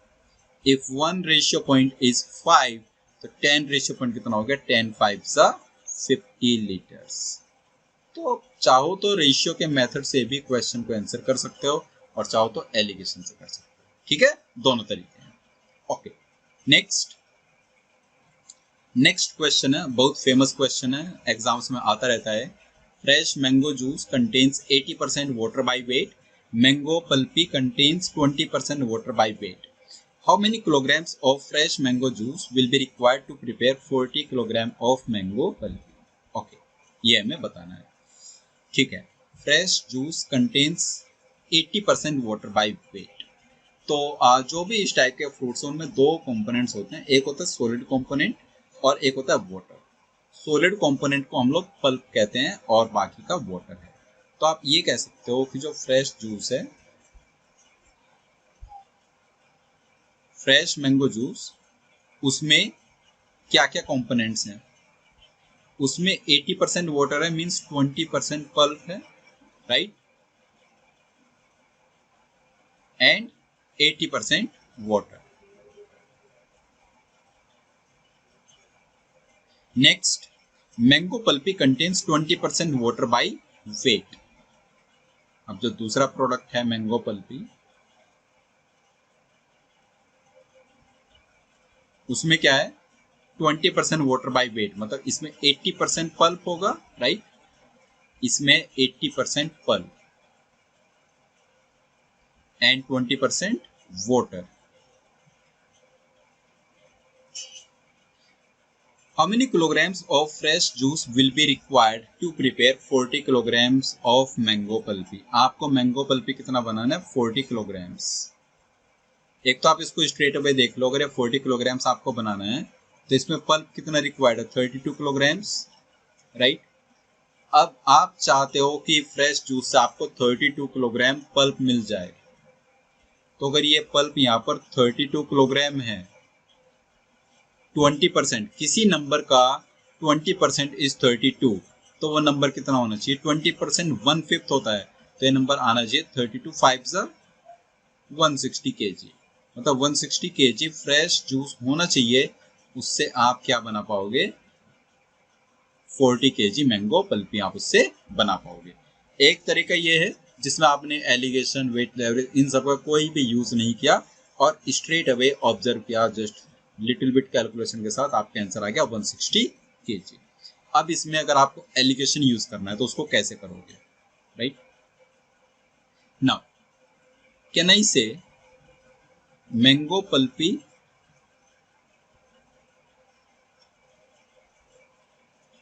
इफ 1 रेशियो पॉइंट इज 5, तो 10 रेशियो पॉइंट कितना हो गया? 10 5 50 लीटर्स। तो चाहो तो रेशियो के मेथड से भी क्वेश्चन को आंसर कर सकते हो और चाहो तो एलिगेशन से कर सकते हो। ठीक है, दोनों तरीके हैं। ओके, नेक्स्ट क्वेश्चन है, बहुत फेमस क्वेश्चन है, एग्जाम्स में आता रहता है। Fresh mango juice contains 80% water by weight, mango pulpy contains 20% water by weight. How many kilograms of fresh mango juice will be required to prepare 40 kilogram of mango pulp? Okay, ये हमें बताना है। ठीक है, fresh juice contains 80% water by weight. तो जो भी इस टाइप के फ्रूट्स हैं उनमें 2 कंपोनेंट्स होते हैं, एक होता है सॉलिड कंपोनेंट और एक होता है वाटर। सॉलिड कंपोनेंट को हम लोग पल्प कहते हैं और बाकी का वाटर है। तो आप ये कह सकते हो कि जो फ्रेश जूस है, फ्रेश मैंगो जूस, उसमें क्या क्या कंपोनेंट्स हैं? उसमें 80% वाटर है, मीन्स 20% पल्प है, right, and 80% water. Next, mango pulpy contains 20% water by weight. अब जो दूसरा प्रोडक्ट है मैंगो पल्पी, उसमें क्या है? 20% वाटर बाय वेट, मतलब इसमें 80% पल्प होगा, राइट, इसमें 80% pulp and 20% water. How many kilograms of fresh juice will be required to prepare 40 kilograms of mango pulpy? आपको mango pulpy कितना बनाना है? 40 kilograms. एक तो आप इसको स्ट्रेट अवे देख लो, अगर ये 40 kilograms आपको बनाना है तो इसमें पल्प कितना रिक्वायर्ड है? 32 kilograms, राइट? अब आप चाहते हो कि फ्रेश जूस से आपको 32 किलोग्राम पल्प मिल जाए, तो अगर ये पल्प यहाँ पर 32 किलोग्राम है, 20%, किसी नंबर का 20% इज 32, तो वो नंबर कितना होना चाहिए? 20% 1/5 होता है, तो ये नंबर आना चाहिए 32 5 160 kg, मतलब 160 kg फ्रेश जूस होना चाहिए, उससे आप क्या बना पाओगे? 40 kg मैंगो पल्पी आप उससे बना पाओगे। एक तरीका ये है जिसमें आपने एलिगेशन, वेट, लेवरेज, इन सब का कोई भी यूज नहीं किया और स्ट्रेट अवे ऑब्जर्व किया, जस्ट लिटिल बिट कैलकुलेशन के साथ आपका आंसर आ गया 160 kg। अब इसमें अगर आपको एलिगेशन यूज करना है तो उसको कैसे करोगे? राइट नाउ कैन आई से mango pulpy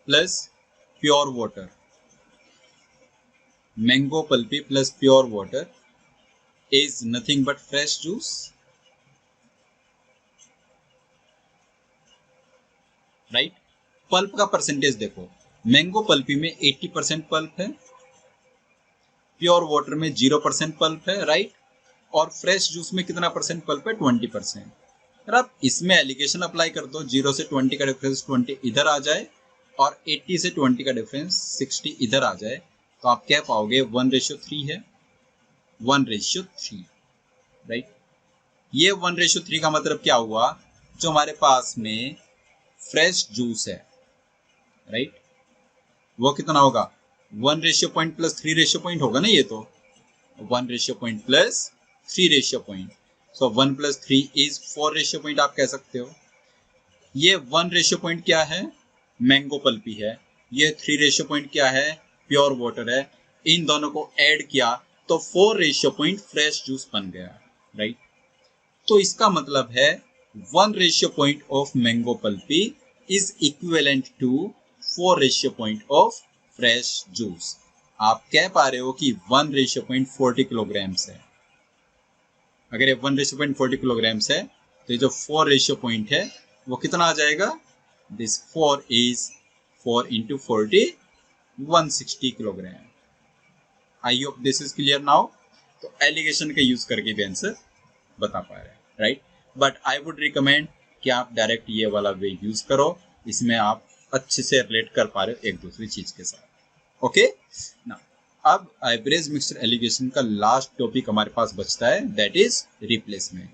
plus pure water, mango pulpy plus pure water is nothing but fresh juice, right? Pulp का परसेंटेज देखो, मैंगो पल्पी में 80% पल्प है, प्योर वाटर में 0% पल्प है, राइट? और फ्रेश जूस में कितना परसेंट पल्प है? 20%। अगर आप इसमें एलिगेशन अप्लाई कर दो, 0 से 20 का डिफरेंस 20 इधर आ जाए और 80 से 20 का डिफरेंस 60 इधर आ जाए, तो आप क्या पाओगे? 1:3 है, 1:3, राइट? ये 1:3 का मतलब क्या हुआ? जो हमारे पास में फ्रेश जूस है, राइट, वो कितना होगा? 1 ratio point plus 3 ratio point होगा ना, ये तो 1 ratio point plus 3 ratio point, so 1 + 3 is 4 ratio point आप कह सकते हो। ये 1 रेशियो पॉइंट क्या है? मैंगो पल्पी है। ये 3 रेशियो पॉइंट क्या है? प्योर वाटर है। इन दोनों को ऐड किया तो 4 रेशियो पॉइंट फ्रेश जूस बन गया, राइट? तो इसका मतलब है 1 ratio point of mango pulpy is equivalent to 4 ratio point of fresh juice. आप कह पा रहे हो कि 1 रेशियो पॉइंट 40 किलोग्राम्स है। अगर ये 1 रेशियो पॉइंट 40 किलोग्राम्स है तो ये जो 4 रेशियो पॉइंट है वो कितना आ जाएगा? This 4 is 4 × 40, 160 kilogram. I hope this is clear now. तो एलिगेशन का यूज करके भी आंसर बता पा रहे हैं, right? But I would recommend कि आप डायरेक्ट ये वाला वे यूज करो, इसमें आप अच्छे से रिलेट कर पा रहे हो एक दूसरी चीज के साथ। ओके ना, अब एवरेज मिक्सचर एलिगेशन का लास्ट टॉपिक हमारे पास बचता है, दैट इज रिप्लेसमेंट।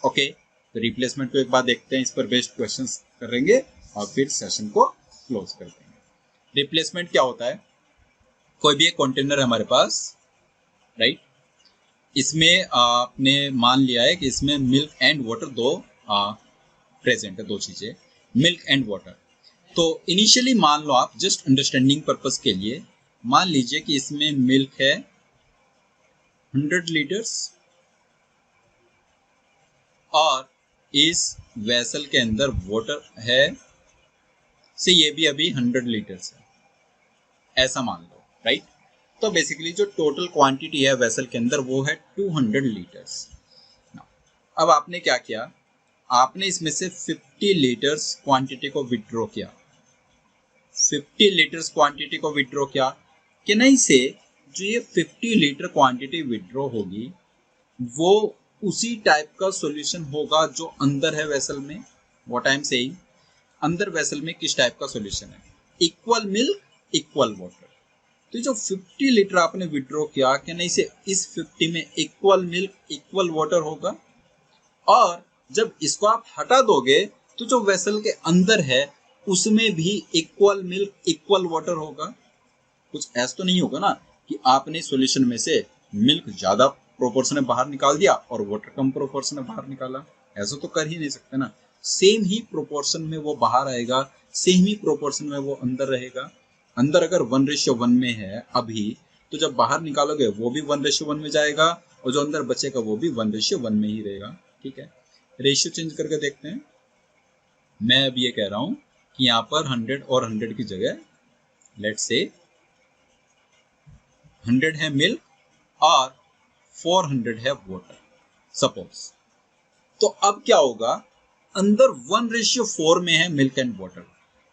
ओके, तो रिप्लेसमेंट को एक बार देखते हैं, इस पर बेस्ड क्वेश्चंस करेंगे और फिर सेशन को क्लोज कर देंगे। रिप्लेसमेंट क्या होता है? कोई भी एक कंटेनर है हमारे पास, राइट? इसमें आपने मान लिया है कि इसमें मिल्क एंड वाटर दो प्रेजेंट है, दो चीजें, मिल्क एंड वाटर। तो इनिशियली मान लो आप, जस्ट अंडरस्टैंडिंग पर्पस के लिए मान लीजिए कि इसमें मिल्क है 100 लीटर्स और इस वेसल के अंदर वाटर है से ये भी अभी 100 लीटर्स है, ऐसा मान लो, राइट? तो बेसिकली जो टोटल क्वांटिटी है वेसल के अंदर वो है 200 लीटर्स। अब आपने क्या किया? आपने इसमें से 50 लीटर्स क्वांटिटी को विड्रॉ किया, 50 लीटर्स क्वांटिटी को विड्रॉ किया। कैन से जो ये 50 लीटर क्वांटिटी विड्रॉ होगी वो उसी टाइप का सॉल्यूशन होगा जो अंदर है वेसल में। व्हाट आई एम सेइंग, अंदर वेसल में किस टाइप का सॉल्यूशन है? Equal milk equal water. तो जो 50 लीटर आपने विड्रॉ किया, कैन से इस 50 में इक्वल मिल्क इक्वल वाटर होगा, और जब इसको आप हटा दोगे तो जो वेसल के अंदर है उसमें भी इक्वल मिल्क इक्वल वाटर होगा। कुछ ऐसा तो नहीं होगा ना कि आपने सॉल्यूशन में से मिल्क ज्यादा प्रोपोर्शन में बाहर निकाल दिया और वाटर कम प्रोपोर्शन में बाहर निकाला? ऐसा तो कर ही नहीं सकते ना। सेम ही प्रोपोर्शन में वो बाहर आएगा, सेम ही प्रोपोर्शन में वो अंदर रहेगा। अंदर अगर 1:1 में है अभी, तो जब बाहर निकालोगे वो भी 1:1 में जाएगा और जो अंदर बचेगा वो भी 1:1 में ही रहेगा। ठीक है, रेशियो चेंज करके देखते हैं। मैं अब ये कह रहा हूं कि यहाँ पर 100 और 100 की जगह लेट्स से 100 है मिल्क और 400 है वाटर सपोज। तो अब क्या होगा, अंदर 1:4 में है मिल्क एंड वाटर।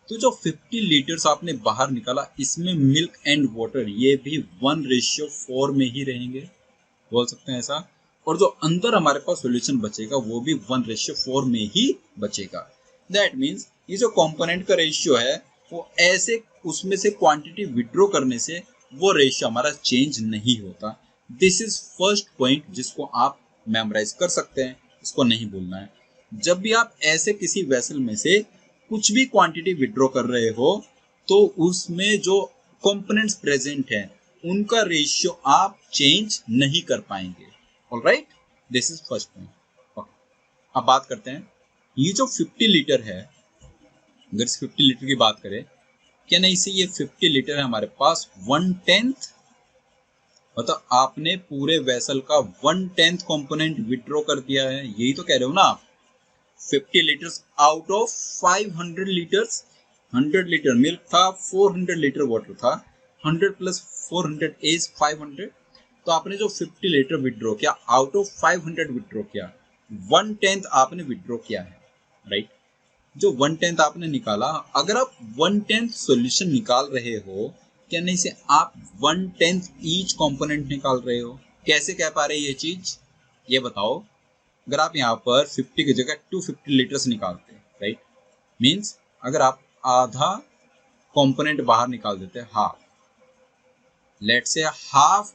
तो जो 50 लीटर्स आपने बाहर निकाला इसमें मिल्क एंड वाटर ये भी 1:4 में ही रहेंगे, बोल सकते हैं ऐसा। और जो अंदर हमारे पास सॉल्यूशन बचेगा वो भी 1:4 में ही बचेगा। दैट मीन्स ये जो कंपोनेंट का रेशियो है वो ऐसे उसमें से क्वांटिटी विड्रॉ करने से वो रेशियो हमारा चेंज नहीं होता। दिस इज फर्स्ट पॉइंट जिसको आप मेमोराइज कर सकते हैं, इसको नहीं भूलना है। जब भी आप ऐसे किसी वेसल में से कुछ भी क्वांटिटी विड्रॉ कर रहे हो तो उसमें जो कंपोनेंट्स प्रेजेंट हैं उनका रेशियो आप चेंज नहीं कर पाएंगे। Alright, this is first point. अब बात करते हैं ये जो 50 लीटर है, अगर इस 50 लीटर की बात करें, क्या नहीं से ये 50 लीटर है हमारे पास 1/10, मतलब आपने पूरे वेसल का 1/10 कंपोनेंट विड्रॉ कर दिया है, यही तो कह रहे हो ना आप। 50 litres out of 500 litres, 100 litre milk था, 400 लीटर वाटर था, 100 प्लस 400 इज 500। तो आपने जो 50 लीटर विड्रॉ किया आउट ऑफ 500 विड्रॉ किया, 1/10 आपने विड्रॉ किया है, राइट। जो 1/10 आपने निकाला, अगर आप 1/10 सॉल्यूशन निकाल रहे हो, क्या नहीं से आप 1/10 ईच कंपोनेंट निकाल रहे हो। कैसे कह पा रहे ये चीज, ये बताओ। अगर आप यहाँ पर 50 की जगह 250 लीटर्स निकालते हैं, राइट, मीन्स अगर आप आधा कंपोनेंट बाहर निकाल देते हैं, half, let's say half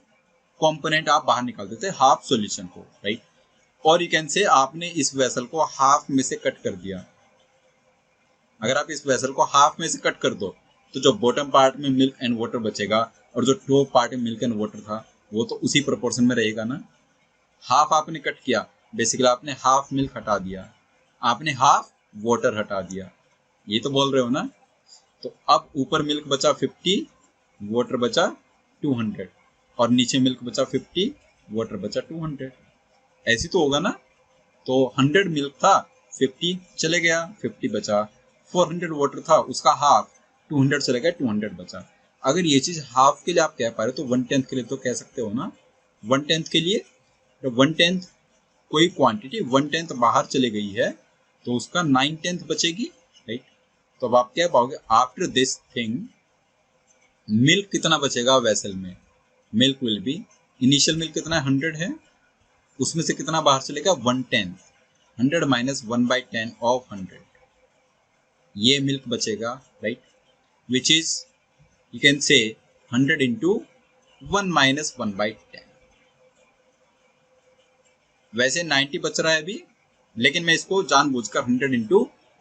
component आप बाहर निकाल देते हैं, हाफ सॉल्यूशन को, राइट, और यू कैन से आपने इस वेसल को हाफ में से कट कर दिया। अगर आप इस वेसल को हाफ में से कट कर दो तो जो बॉटम पार्ट में मिल्क एंड वाटर बचेगा और जो टॉप पार्ट में मिल्क एंड वाटर था वो तो उसी प्रोपोर्शन में रहेगा ना। हाफ आपने कट किया, बेसिकली आपने हाफ मिल्क हटा दिया, आपने हाफ वाटर हटा दिया, ये तो बोल रहे हो ना। तो अब ऊपर मिल्क बचा 50, वाटर बचा 200 और नीचे मिल्क बचा 50, वाटर बचा 200। ऐसी तो होगा ना। तो 100 मिल्क था, 50 चले गया, 50 बचा, 400 वाटर था उसका हाफ, 200 चले गया, 200 बचा। अगर ये चीज हाफ के लिए आप कह पा रहे हो तो 1/10 के लिए तो कह सकते हो ना। 1/10 के लिए 1/10 कोई क्वांटिटी 1/10 बाहर चली गई है तो उसका 9/10 बचेगी, राइट। तो अब आप क्या पाओगे, आफ्टर दिस थिंग मिल्क कितना बचेगा वेसल में, milk will be, initial milk कितना है 100 है, उसमें से कितना बाहर चलेगा 1/10, 100 माइनस 1/10 ऑफ 100, ये मिल्क बचेगा, right, which is you can से 100 इंटू 1 माइनस 1/10। वैसे 90 बच रहा है अभी, लेकिन मैं इसको जानबूझकर 100 इंटू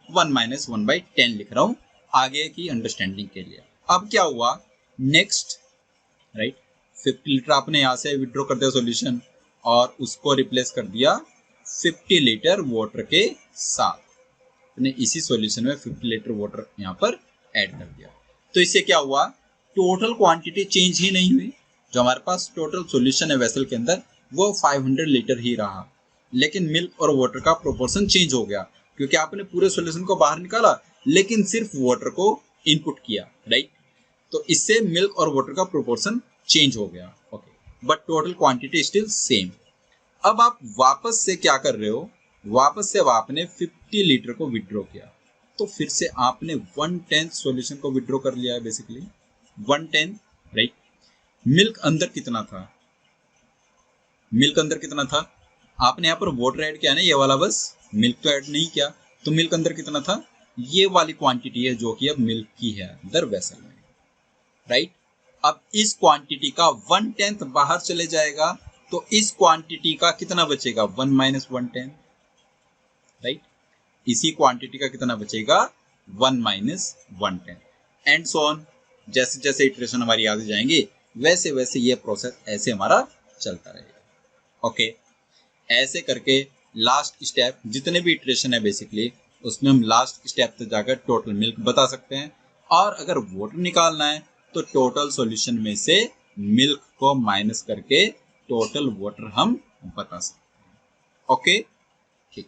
1 माइनस 1/10 लिख रहा हूं आगे की अंडरस्टैंडिंग के लिए। अब क्या हुआ नेक्स्ट, राइट, 50 लीटर आपने यहां से विड्रॉ कर दिया सॉल्यूशन और उसको रिप्लेस कर दिया 50 लीटर वाटर के साथ। ने इसी सॉल्यूशन में 50 लीटर वाटर यहाँ पर ऐड कर दिया। तो इससे क्या हुआ, टोटल क्वांटिटी चेंज ही नहीं हुई। जो हमारे पास टोटल सॉल्यूशन है वेसल के अंदर वो 500 लीटर ही रहा, लेकिन मिल्क और वाटर का प्रोपोर्शन चेंज हो गया क्योंकि आपने पूरे सॉल्यूशन को बाहर निकाला लेकिन सिर्फ वाटर को इनपुट किया, राइट। तो इससे मिल्क और वाटर का प्रोपोर्शन चेंज हो गया, okay, but total quantity still same. अब आप वापस से क्या कर रहे हो, वापस से अब आपने 50 लीटर को विड्रॉ किया तो फिर से आपने 1/10 सॉल्यूशन को विड्रॉ कर लिया है, बेसिकली 1/10, राइट। मिल्क अंदर कितना था, मिल्क अंदर कितना था, आपने यहाँ पर वाटर ऐड किया ना, ये वाला बस, मिल्क तो ऐड नहीं किया। तो मिल्क अंदर कितना था, ये वाली क्वांटिटी है जो कि अब मिल्क की है अंदर वेसल में, राइट। अब इस क्वांटिटी का 1/10 बाहर चले जाएगा तो इस क्वांटिटी का कितना बचेगा 1 माइनस 1/10, राइट। इसी क्वांटिटी का कितना बचेगा 1 माइनस 1/10 एंड सो ऑन। जैसे जैसे इटरेशन हमारी आगे जाएंगे वैसे वैसे ये प्रोसेस ऐसे हमारा चलता रहेगा, ओके। ऐसे करके लास्ट स्टेप जितने भी इटरेशन है बेसिकली उसमें हम लास्ट स्टेप तक जाकर टोटल मिल्क बता सकते हैं। और अगर वाटर निकालना है तो टोटल सॉल्यूशन में से मिल्क को माइनस करके टोटल वाटर हम बता सकते हैं, ओके, ठीक।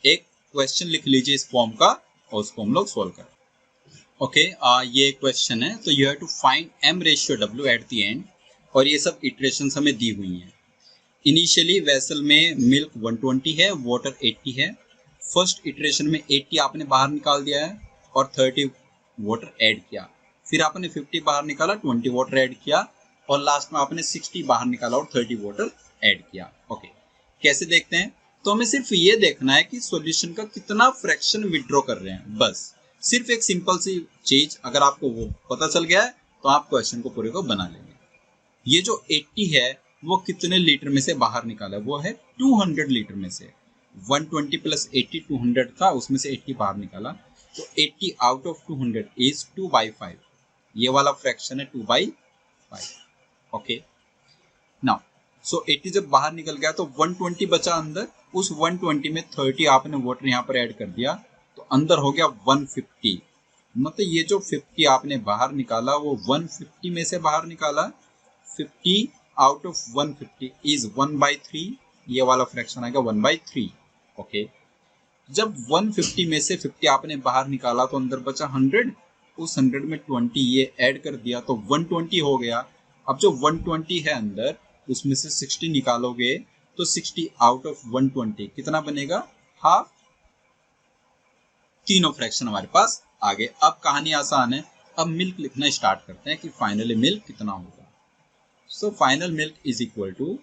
एक क्वेश्चन लिख लीजिए इस फॉर्म का और उसको हम लोग सोल्व करें। ओके, ये क्वेश्चन है, तो you have to find m ratio w at the end, और ये सब इटरेशंस हमें दी हुई हैं। इनिशियली वेसल में मिल्क 120 है, वाटर 80 है। फर्स्ट इटरेशन में 80 आपने बाहर निकाल दिया है और 30 वाटर ऐड किया, फिर आपने 50 बाहर निकाला, 20 वाटर ऐड किया, और लास्ट में आपने 60 बाहर निकाला और 30 वाटर ऐड किया। ओके, कैसे देखते हैं? तो हमें सिर्फ ये देखना है कि सॉल्यूशन का कितना फ्रैक्शन विड्रॉ कर रहे हैं, बस। सिर्फ एक सिंपल सी चीज अगर आपको वो पता चल गया है तो आप क्वेश्चन को पूरे को बना लेंगे। ये जो 80 है वो कितने लीटर में से बाहर निकाला? वो है 200 लीटर में से। 120 प्लस 80 200 था, उसमें से 80 बाहर निकाला, तो 80 आउट ऑफ 200 इज 2/5। ये वाला फ्रैक्शन है 2/5। ओके, नाउ सो 80 जब बाहर निकल गया तो 120 बचा अंदर। उस 120 में 30 आपने वाटर यहाँ पर ऐड कर दिया, तो अंदर हो गया 150। मतलब ये जो 50 आपने बाहर निकाला वो 150 में से बाहर निकाला। 50 आउट ऑफ 150 इज 1/3। ये वाला फ्रैक्शन आएगा 1/3। ओके, जब 150 में से 50 आपने बाहर निकाला तो अंदर बचा 100। उस 100 में 20 ये ऐड कर दिया तो 120 हो गया। अब जो 120 है अंदर, उसमें से 60 निकालोगे तो 60 आउट ऑफ 120 कितना बनेगा? हाफ। तीनों फ्रैक्शन हमारे पास आ गए। अब कहानी आसान है, अब मिल्क लिखना स्टार्ट करते हैं कि फाइनली मिल्क कितना होगा। So final milk is equal to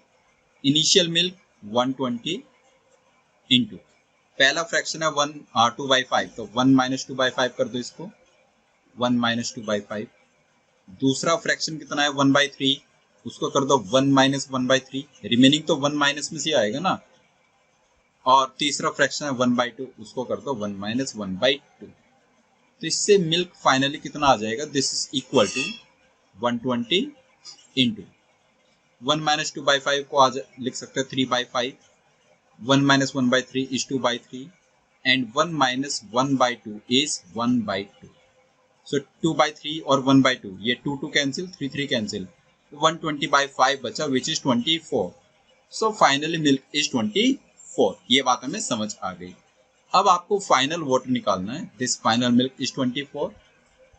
initial milk 120 into पहला फ्रैक्शन है 2/5, तो 1 माइनस 2/5 कर दो इसको, 1 माइनस 2/5। दूसरा फ्रैक्शन कितना है 1/3, उसको कर दो 1 माइनस 1/3। रिमेनिंग तो 1 माइनस में से आएगा ना। और तीसरा फ्रैक्शन है 1/2, उसको कर दो 1 माइनस 1/2। तो इससे मिल्क फाइनली कितना आ जाएगा? This is equal to 120 into 1 minus 2/5 को आज लिख सकते हैं 3/5। 1 minus 1/3 is 2/3 and 1 minus 1/2 is 1/2. So 2/3 और 1/2 ये 2 cancel, 3 cancel, 120/5 बचा which is 24. So finally milk is 24. ये बात हमें समझ आ गई। अब आपको फाइनल वाटर निकालना है। This final milk is 24।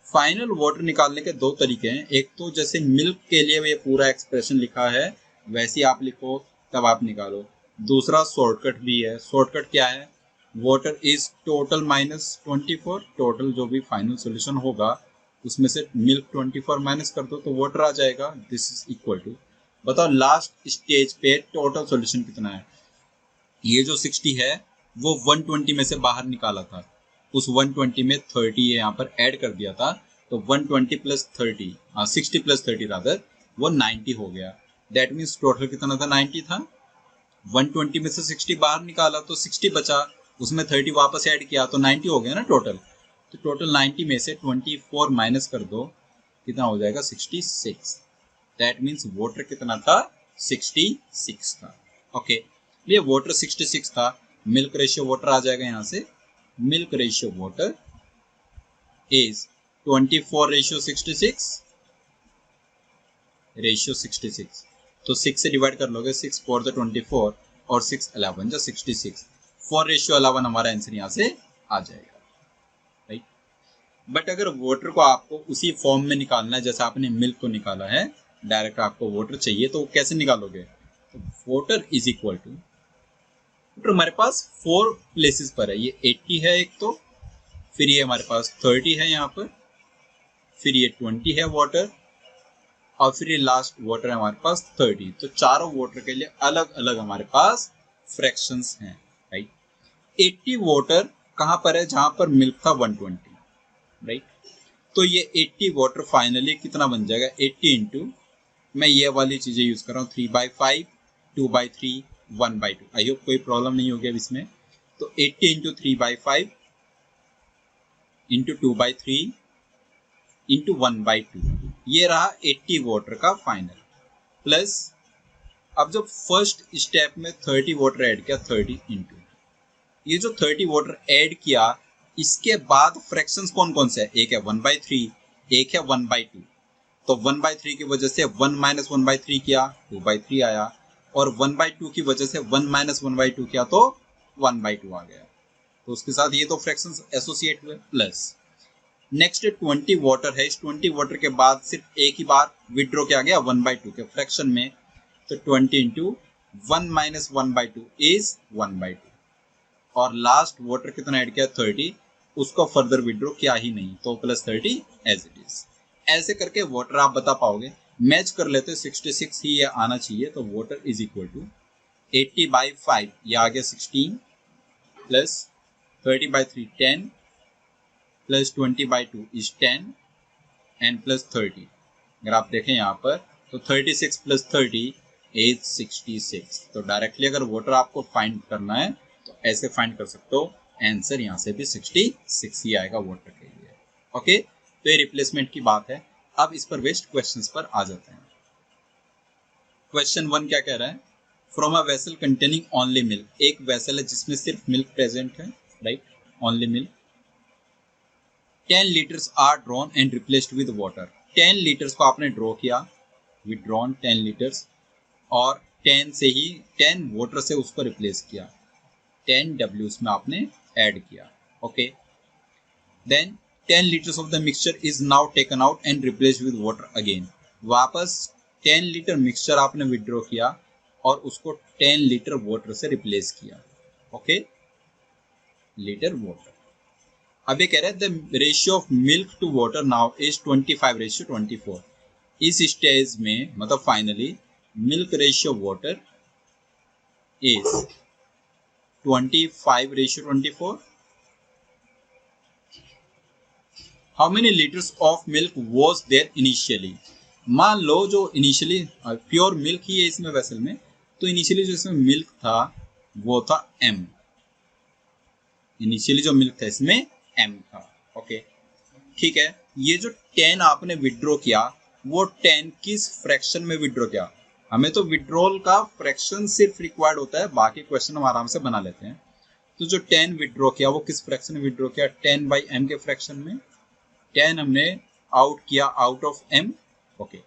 Final water निकालने के दो तरीके हैं। एक तो जैसे मिल्क के लिए ये पूरा एक्सप्रेशन लिखा है वैसे ही आप लिखो, तब आप निकालो। दूसरा शॉर्टकट भी है। शॉर्टकट क्या है? Water is total minus 24। Total जो भी फाइनल सॉल्यूशन होगा उसमें से मिल्क 24 माइनस कर दो तो वाटर आ जाएगा। दिस इज इक्वल टू, बताओ लास्ट स्टेज पे टोटल सॉल्यूशन कितना है? ये जो 60 है वो 120 में से बाहर निकाला था, उस 120 में 30 यहाँ पर ऐड कर दिया था, तो 120 प्लस 30, 60 प्लस 30 रादर, वो 90 हो गया। दैट मीन्स टोटल कितना था? 90 था। 120 में से 60 बाहर निकाला तो 60 बचा, उसमें 30 वापस ऐड किया तो 90 हो गया ना टोटल। तो टोटल 90 में से 24 माइनस कर दो, कितना हो जाएगा? 66। दैट मीन्स वाटर कितना था? 66 था। ओके, ये वाटर 66 था। मिल्क रेशियो वाटर आ जाएगा यहाँ से। Milk ratio water is 24/66 ratio 66। तो 6 से डिवाइड कर लोगे, 6 4 = 24 और 6 11 = 66। 4/11 हमारा आंसर यहाँ से आ जाएगा, राइट। बट अगर वाटर को आपको उसी फॉर्म में निकालना है जैसे आपने मिल्क को निकाला है, डायरेक्ट आपको वाटर चाहिए, तो कैसे निकालोगे? तो water is equal to, water हमारे पास 4 प्लेसेस पर है। ये 80 है एक, तो फिर ये हमारे पास 30 है यहाँ पर, फिर ये 20 है वाटर, और फिर ये लास्ट वाटर है हमारे पास 30। तो चारों वाटर के लिए अलग अलग हमारे पास फ्रैक्शंस हैं, राइट। 80 वाटर कहाँ पर है? जहां पर मिल्क था 120, राइट। तो ये 80 वाटर फाइनली कितना बन जाएगा? 80 इंटू, मैं ये वाली चीजें यूज कर रहा हूँ, 3/5, 2/3, 1/2। आई होप कोई प्रॉब्लम नहीं हो गया इसमें। तो 80 इंटू 3/5 इंटू 2/3 इंटू 1/2, ये रहा 80 वाटर का फाइनल। प्लस अब जब फर्स्ट स्टेप में 30 वाटर ऐड किया, 30 इंटू ये जो 30 वाटर ऐड किया, इसके बाद फ्रैक्शंस कौन कौन से है? एक है 1/3, एक है 1/2। तो 1/3 की वजह से 1 माइनस 1/3 किया, 2/3 आया, और 1/2 की वजह से 1 माइनस 1/2 किया तो 1/2 आ गया। तो उसके साथ ये तो फ्रैक्शंस एसोसिएट हुए। प्लस नेक्स्ट 20 वाटर है, इस 20 वाटर के बाद सिर्फ एक ही बार विड्रॉ किया गया 1/2 के फ्रैक्शन में, तो 20 इंटू 1 माइनस 1/2 इज 1/2, और लास्ट वाटर कितना ऐड किया 30, उसको फर्दर विड्रॉ किया ही नहीं, तो प्लस 30 एज इट इज। ऐसे करके वाटर आप बता पाओगे। मैच कर लेते 66 ही ये आना चाहिए, तो वाटर इज इक्वल टू 80/5, ये आ गया 16 plus 30/3 10 plus 20/2 is 10 and plus 30। अगर आप देखें यहाँ पर तो 36 प्लस 30 इज 66। तो डायरेक्टली अगर वाटर आपको फाइंड करना है तो ऐसे फाइंड कर सकते हो, आंसर यहाँ से भी 66 ही आएगा वाटर के लिए। ओके, तो ये रिप्लेसमेंट की बात है। अब इस पर बेस्ड क्वेश्चंस पर आ जाते हैं। क्वेश्चन 1 क्या कह रहा है, from a vessel containing only milk, एक वेसल है जिसमें सिर्फ मिल्क प्रेजेंट है, right, only milk, 10 litres are drawn and replaced with water, 10 litres को आपने ड्रॉ किया, विड्रॉन 10 लीटर्स, और 10 से ही 10 वाटर से उसको रिप्लेस किया, 10 W उसमें आपने ऐड किया। Okay, then 10 litres of the mixture is now taken out and replaced with water again, वापस 10 लीटर मिक्सचर आपने विड्रॉ किया और उसको 10 लीटर वाटर से रिप्लेस किया। Okay, litre water. अब ये कह रहे हैं the ratio of milk to water now is 25:24। इस स्टेज में मतलब finally milk ratio water is 25:24। How many litres of milk was there initially, मान लो जो इनिशियली प्योर मिल्क ही है इसमें वेसल में, तो इनिशियली जो इसमें मिल्क था वो था m, इनिशियली जो मिल्क था इसमें m था। ओके, ठीक है, ये जो 10 आपने विड्रॉ किया वो 10 किस फ्रैक्शन में विड्रॉ किया, हमें तो विड्रॉल का फ्रैक्शन सिर्फ रिक्वायर्ड होता है, बाकी क्वेश्चन हम आराम से बना लेते हैं। तो जो 10 विड्रॉ किया वो किस फ्रैक्शन में विड्रॉ किया, 10/m के फ्रैक्शन में, 10 हमने आउट किया आउट ऑफ m। ओके,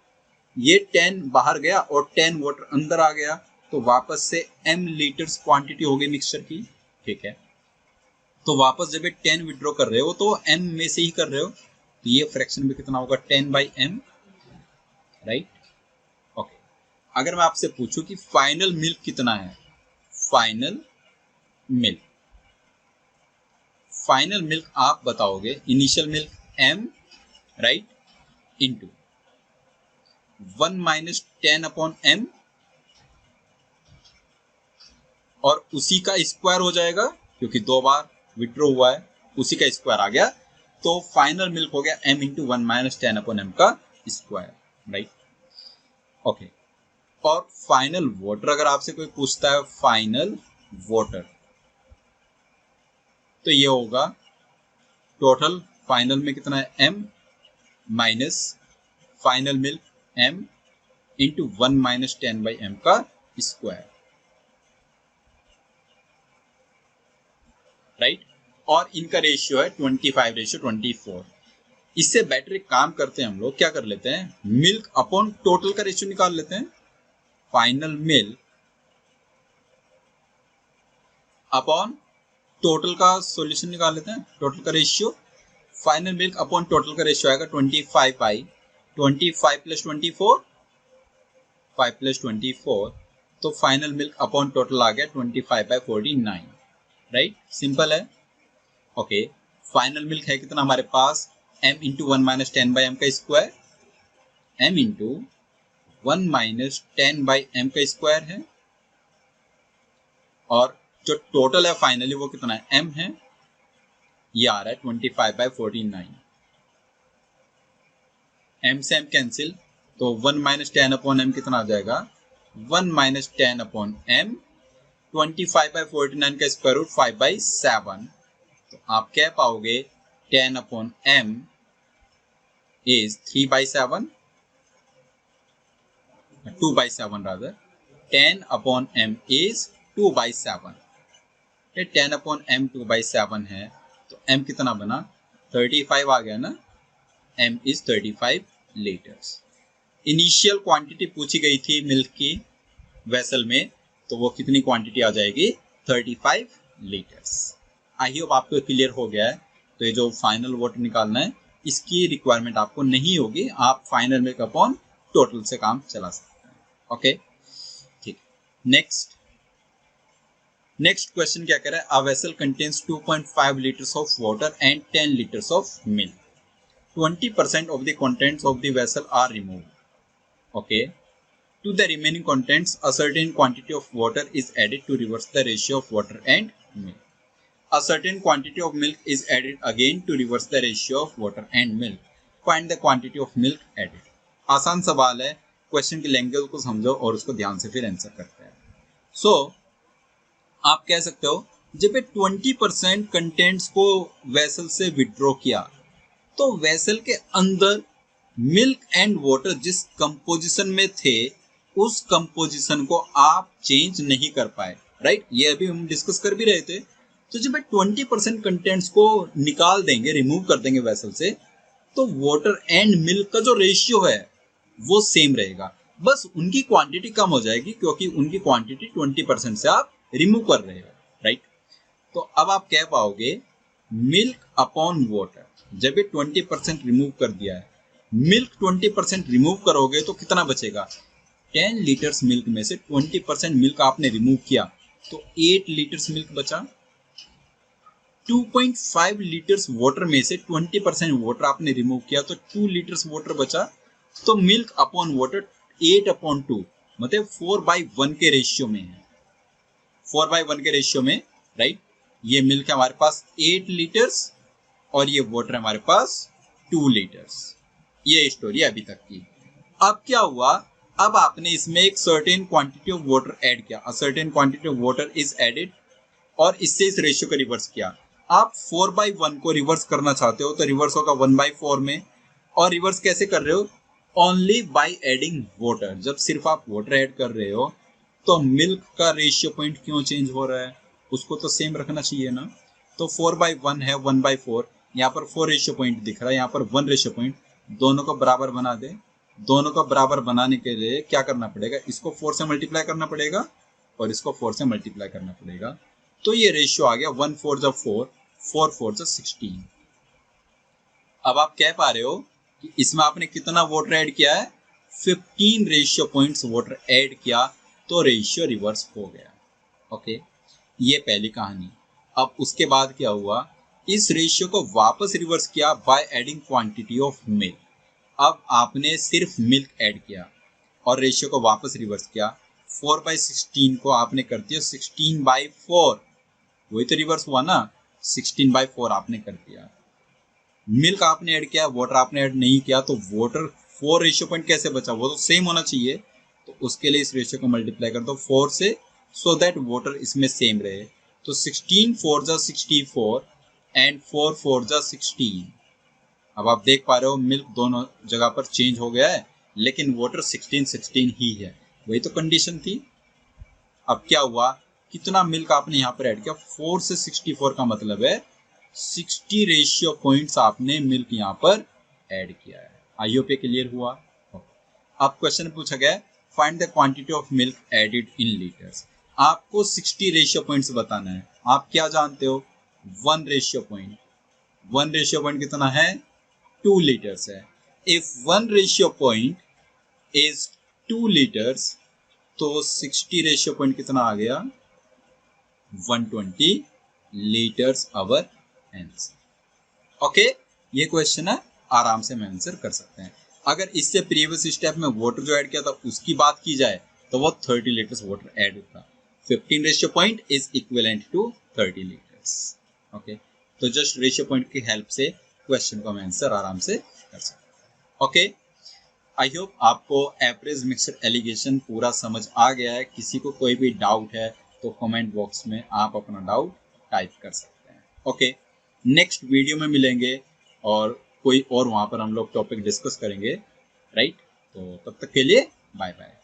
ये 10 बाहर गया और 10 वाटर अंदर आ गया, तो वापस से m लीटर्स क्वांटिटी हो गई मिक्सचर की। ठीक है, तो वापस जब ये 10 विड्रॉ कर रहे हो तो m में से ही कर रहे हो, तो ये फ्रैक्शन में कितना होगा 10/m, राइट। ओके, अगर मैं आपसे पूछूं कि फाइनल मिल्क कितना है, फाइनल मिल्क, फाइनल मिल्क आप बताओगे initial milk m, right, into 1 minus 10/m, और उसी का स्क्वायर हो जाएगा क्योंकि 2 बार विड्रॉ हुआ है, उसी का स्क्वायर आ गया, तो फाइनल मिल्क हो गया m इंटू 1 माइनस 10/m का स्क्वायर, राइट। ओके, और फाइनल वाटर अगर आपसे कोई पूछता है फाइनल वाटर, तो ये होगा टोटल फाइनल में कितना है m minus final milk m into 1 minus 10/m का स्क्वायर, राइट। और इनका रेशियो है 25:24। इससे बेटर एक काम करते हैं हम लोग, क्या कर लेते हैं, मिल्क अपॉन टोटल का रेशियो निकाल लेते हैं, फाइनल मिल्क अपॉन टोटल का सॉल्यूशन निकाल लेते हैं, टोटल का ratio, final milk upon total का रेशियो आएगा 25/25 प्लस 24, 5 प्लस 24, तो फाइनल मिल्क अपॉन टोटल आ गया 25/49, राइट, सिंपल है। ओके, फाइनल मिल्क है कितना हमारे पास, m इंटू 1 माइनस 10/m का square, m into 1 minus 10/m का स्क्वायर है, और जो टोटल है फाइनली वो कितना है m है, ये आ रहा है 25/49, m से m कैंसिल, तो 1 माइनस 10/m कितना आ जाएगा, 1 माइनस 10/m, 25/49 का स्क्वायर रूट 5/7, तो आप कह पाओगे 10/m is 3/7, 2/7 rather, 10/m is 2/7, 10/m 2/7 है, तो m कितना बना 35 आ गया ना, m is 35 litres. Initial quantity पूछी गई थी मिल्क की वेसल में, तो वो कितनी क्वांटिटी आ जाएगी 35 लीटर्स। आई होप आपको क्लियर हो गया है। तो ये जो फाइनल वाटर निकालना है इसकी रिक्वायरमेंट आपको नहीं होगी, आप फाइनल मिल्क अपॉन टोटल से काम चला सकते हैं। ओके ठीक। नेक्स्ट क्वेश्चन क्या कह रहा है, a vessel contains 2.5 litres of water and 10 litres of milk, 20% of the contents of the vessel are removed. Okay. To the remaining contents, a certain quantity of water is added to reverse the ratio of water and milk. A certain quantity of milk is added again to reverse the ratio of water and milk. Find the quantity of milk added. आसान सवाल है, question की language को समझो और उसको ध्यान से फिर आंसर करते हैं। सो आप कह सकते हो जब 20% कंटेंट्स को वेसल से विड्रॉ किया तो वेसल के अंदर मिल्क एंड वाटर जिस कंपोजिशन में थे उस कंपोजिशन को आप चेंज नहीं कर पाए, राइट। ये अभी हम डिस्कस कर भी रहे थे। तो जब 20% कंटेंट्स को निकाल देंगे, रिमूव कर देंगे वेसल से, तो वाटर एंड मिल्क का जो रेशियो है वो सेम रहेगा, बस उनकी क्वांटिटी कम हो जाएगी क्योंकि उनकी क्वांटिटी 20% से आप रिमूव कर रहे हो, राइट। तो अब आप कह पाओगे मिल्क अपॉन वाटर, जब 20% रिमूव कर दिया है, मिल्क 20% रिमूव करोगे तो कितना बचेगा, 10 लीटर्स मिल्क में से 20% मिल्क आपने रिमूव किया तो 8 लीटर्स मिल्क बचा। 2.5 लीटर्स वाटर में से 20% वाटर आपने रिमूव किया तो 2 लीटर्स वाटर बचा। तो मिल्क अपॉन वाटर 8/2 मतलब 4/1 के रेशियो में है, 4/1 के रेशियो में, राइट। ये मिल्क है हमारे पास 8 लीटर्स और ये वाटर है हमारे पास 2 लीटर्स। ये स्टोरी अभी तक की। अब क्या हुआ, अब आपने इसमें एक certain quantity of water add किया, a certain quantity of water is added, और इससे इस रेशियो को रिवर्स किया। आप 4/1 को रिवर्स करना चाहते हो तो रिवर्स होगा 1/4 में, और रिवर्स कैसे कर रहे हो, ओनली बाय एडिंग वाटर। जब सिर्फ आप वाटर ऐड कर रहे हो तो मिल्क का रेशियो पॉइंट क्यों चेंज हो रहा है, उसको तो सेम रखना चाहिए ना। तो 4/1 है 1/4, यहाँ पर 4 रेशियो पॉइंट दिख रहा है, यहाँ पर 1 रेशियो पॉइंट, दोनों को बराबर बना दे। दोनों को बराबर बनाने के लिए क्या करना पड़ेगा, इसको 4 से मल्टीप्लाई करना पड़ेगा और इसको 4 से मल्टीप्लाई करना पड़ेगा। तो ये रेशियो आ गया 1/4 = 4, 4/4 = 16। अब आप कह पा रहे हो कि इसमें आपने कितना वाटर ऐड किया है, 15 रेशियो पॉइंट्स वाटर ऐड किया तो रेशियो रिवर्स हो गया। ओके, ये पहली कहानी। अब उसके बाद क्या हुआ, इस रेशियो को वापस रिवर्स किया by adding quantity of milk. अब आपने सिर्फ मिल्क ऐड किया और रेशियो को वापस रिवर्स किया, 4/16 को आपने कर दिया 16/4, वही तो रिवर्स हुआ ना, 16/4 आपने कर दिया। मिल्क आपने ऐड किया, वाटर आपने ऐड नहीं किया, तो वाटर 4 रेशियो पॉइंट कैसे बचा, वो तो सेम होना चाहिए। तो उसके लिए इस रेशियो को मल्टीप्लाई कर दो 4 से, सो दैट वाटर इसमें सेम रहे। तो 16/4 = 64 एंड 4/4 = 16। अब आप देख पा रहे हो मिल्क दोनों जगह पर चेंज हो गया है, लेकिन वाटर 16 ही है, वही तो कंडीशन थी। अब क्या हुआ, कितना मिल्क आपने यहाँ पर ऐड किया, 4 से 64 का मतलब है 60 रेशियो पॉइंट्स आपने मिल्क यहाँ पर ऐड किया है। आई होप ये क्लियर हुआ। अब क्वेश्चन पूछा गया, find the quantity of milk added in litres. आपको 60 रेशियो पॉइंट्स बताना है। आप क्या जानते हो, 1 रेशियो पॉइंट, 1 रेशियो पॉइंट कितना है, 2 लीटर्स है। If 1 ratio point is 2 litres तो 60 रेशियो पॉइंट कितना आ गया, 120 लीटर्स आवर आंसर। ओके, ये क्वेश्चन है, आराम से हम आंसर कर सकते हैं। अगर इससे प्रीवियस स्टेप में वाटर जो ऐड किया था उसकी बात की जाए तो वो 30 लीटर्स वाटर ऐड होता। 15 ratio point is equivalent to 30 litres. Okay, तो जस्ट रेशियो पॉइंट की हेल्प से क्वेश्चन को हम आंसर आराम से कर सकते हैं। ओके, आई होप आपको एवरेज मिक्सर एलिगेशन पूरा समझ आ गया है। किसी को कोई भी डाउट है तो कमेंट बॉक्स में आप अपना डाउट टाइप कर सकते हैं। ओके, नेक्स्ट वीडियो में मिलेंगे और कोई और वहाँ पर हम लोग टॉपिक डिस्कस करेंगे, राइट। तो तब तक के लिए बाय बाय।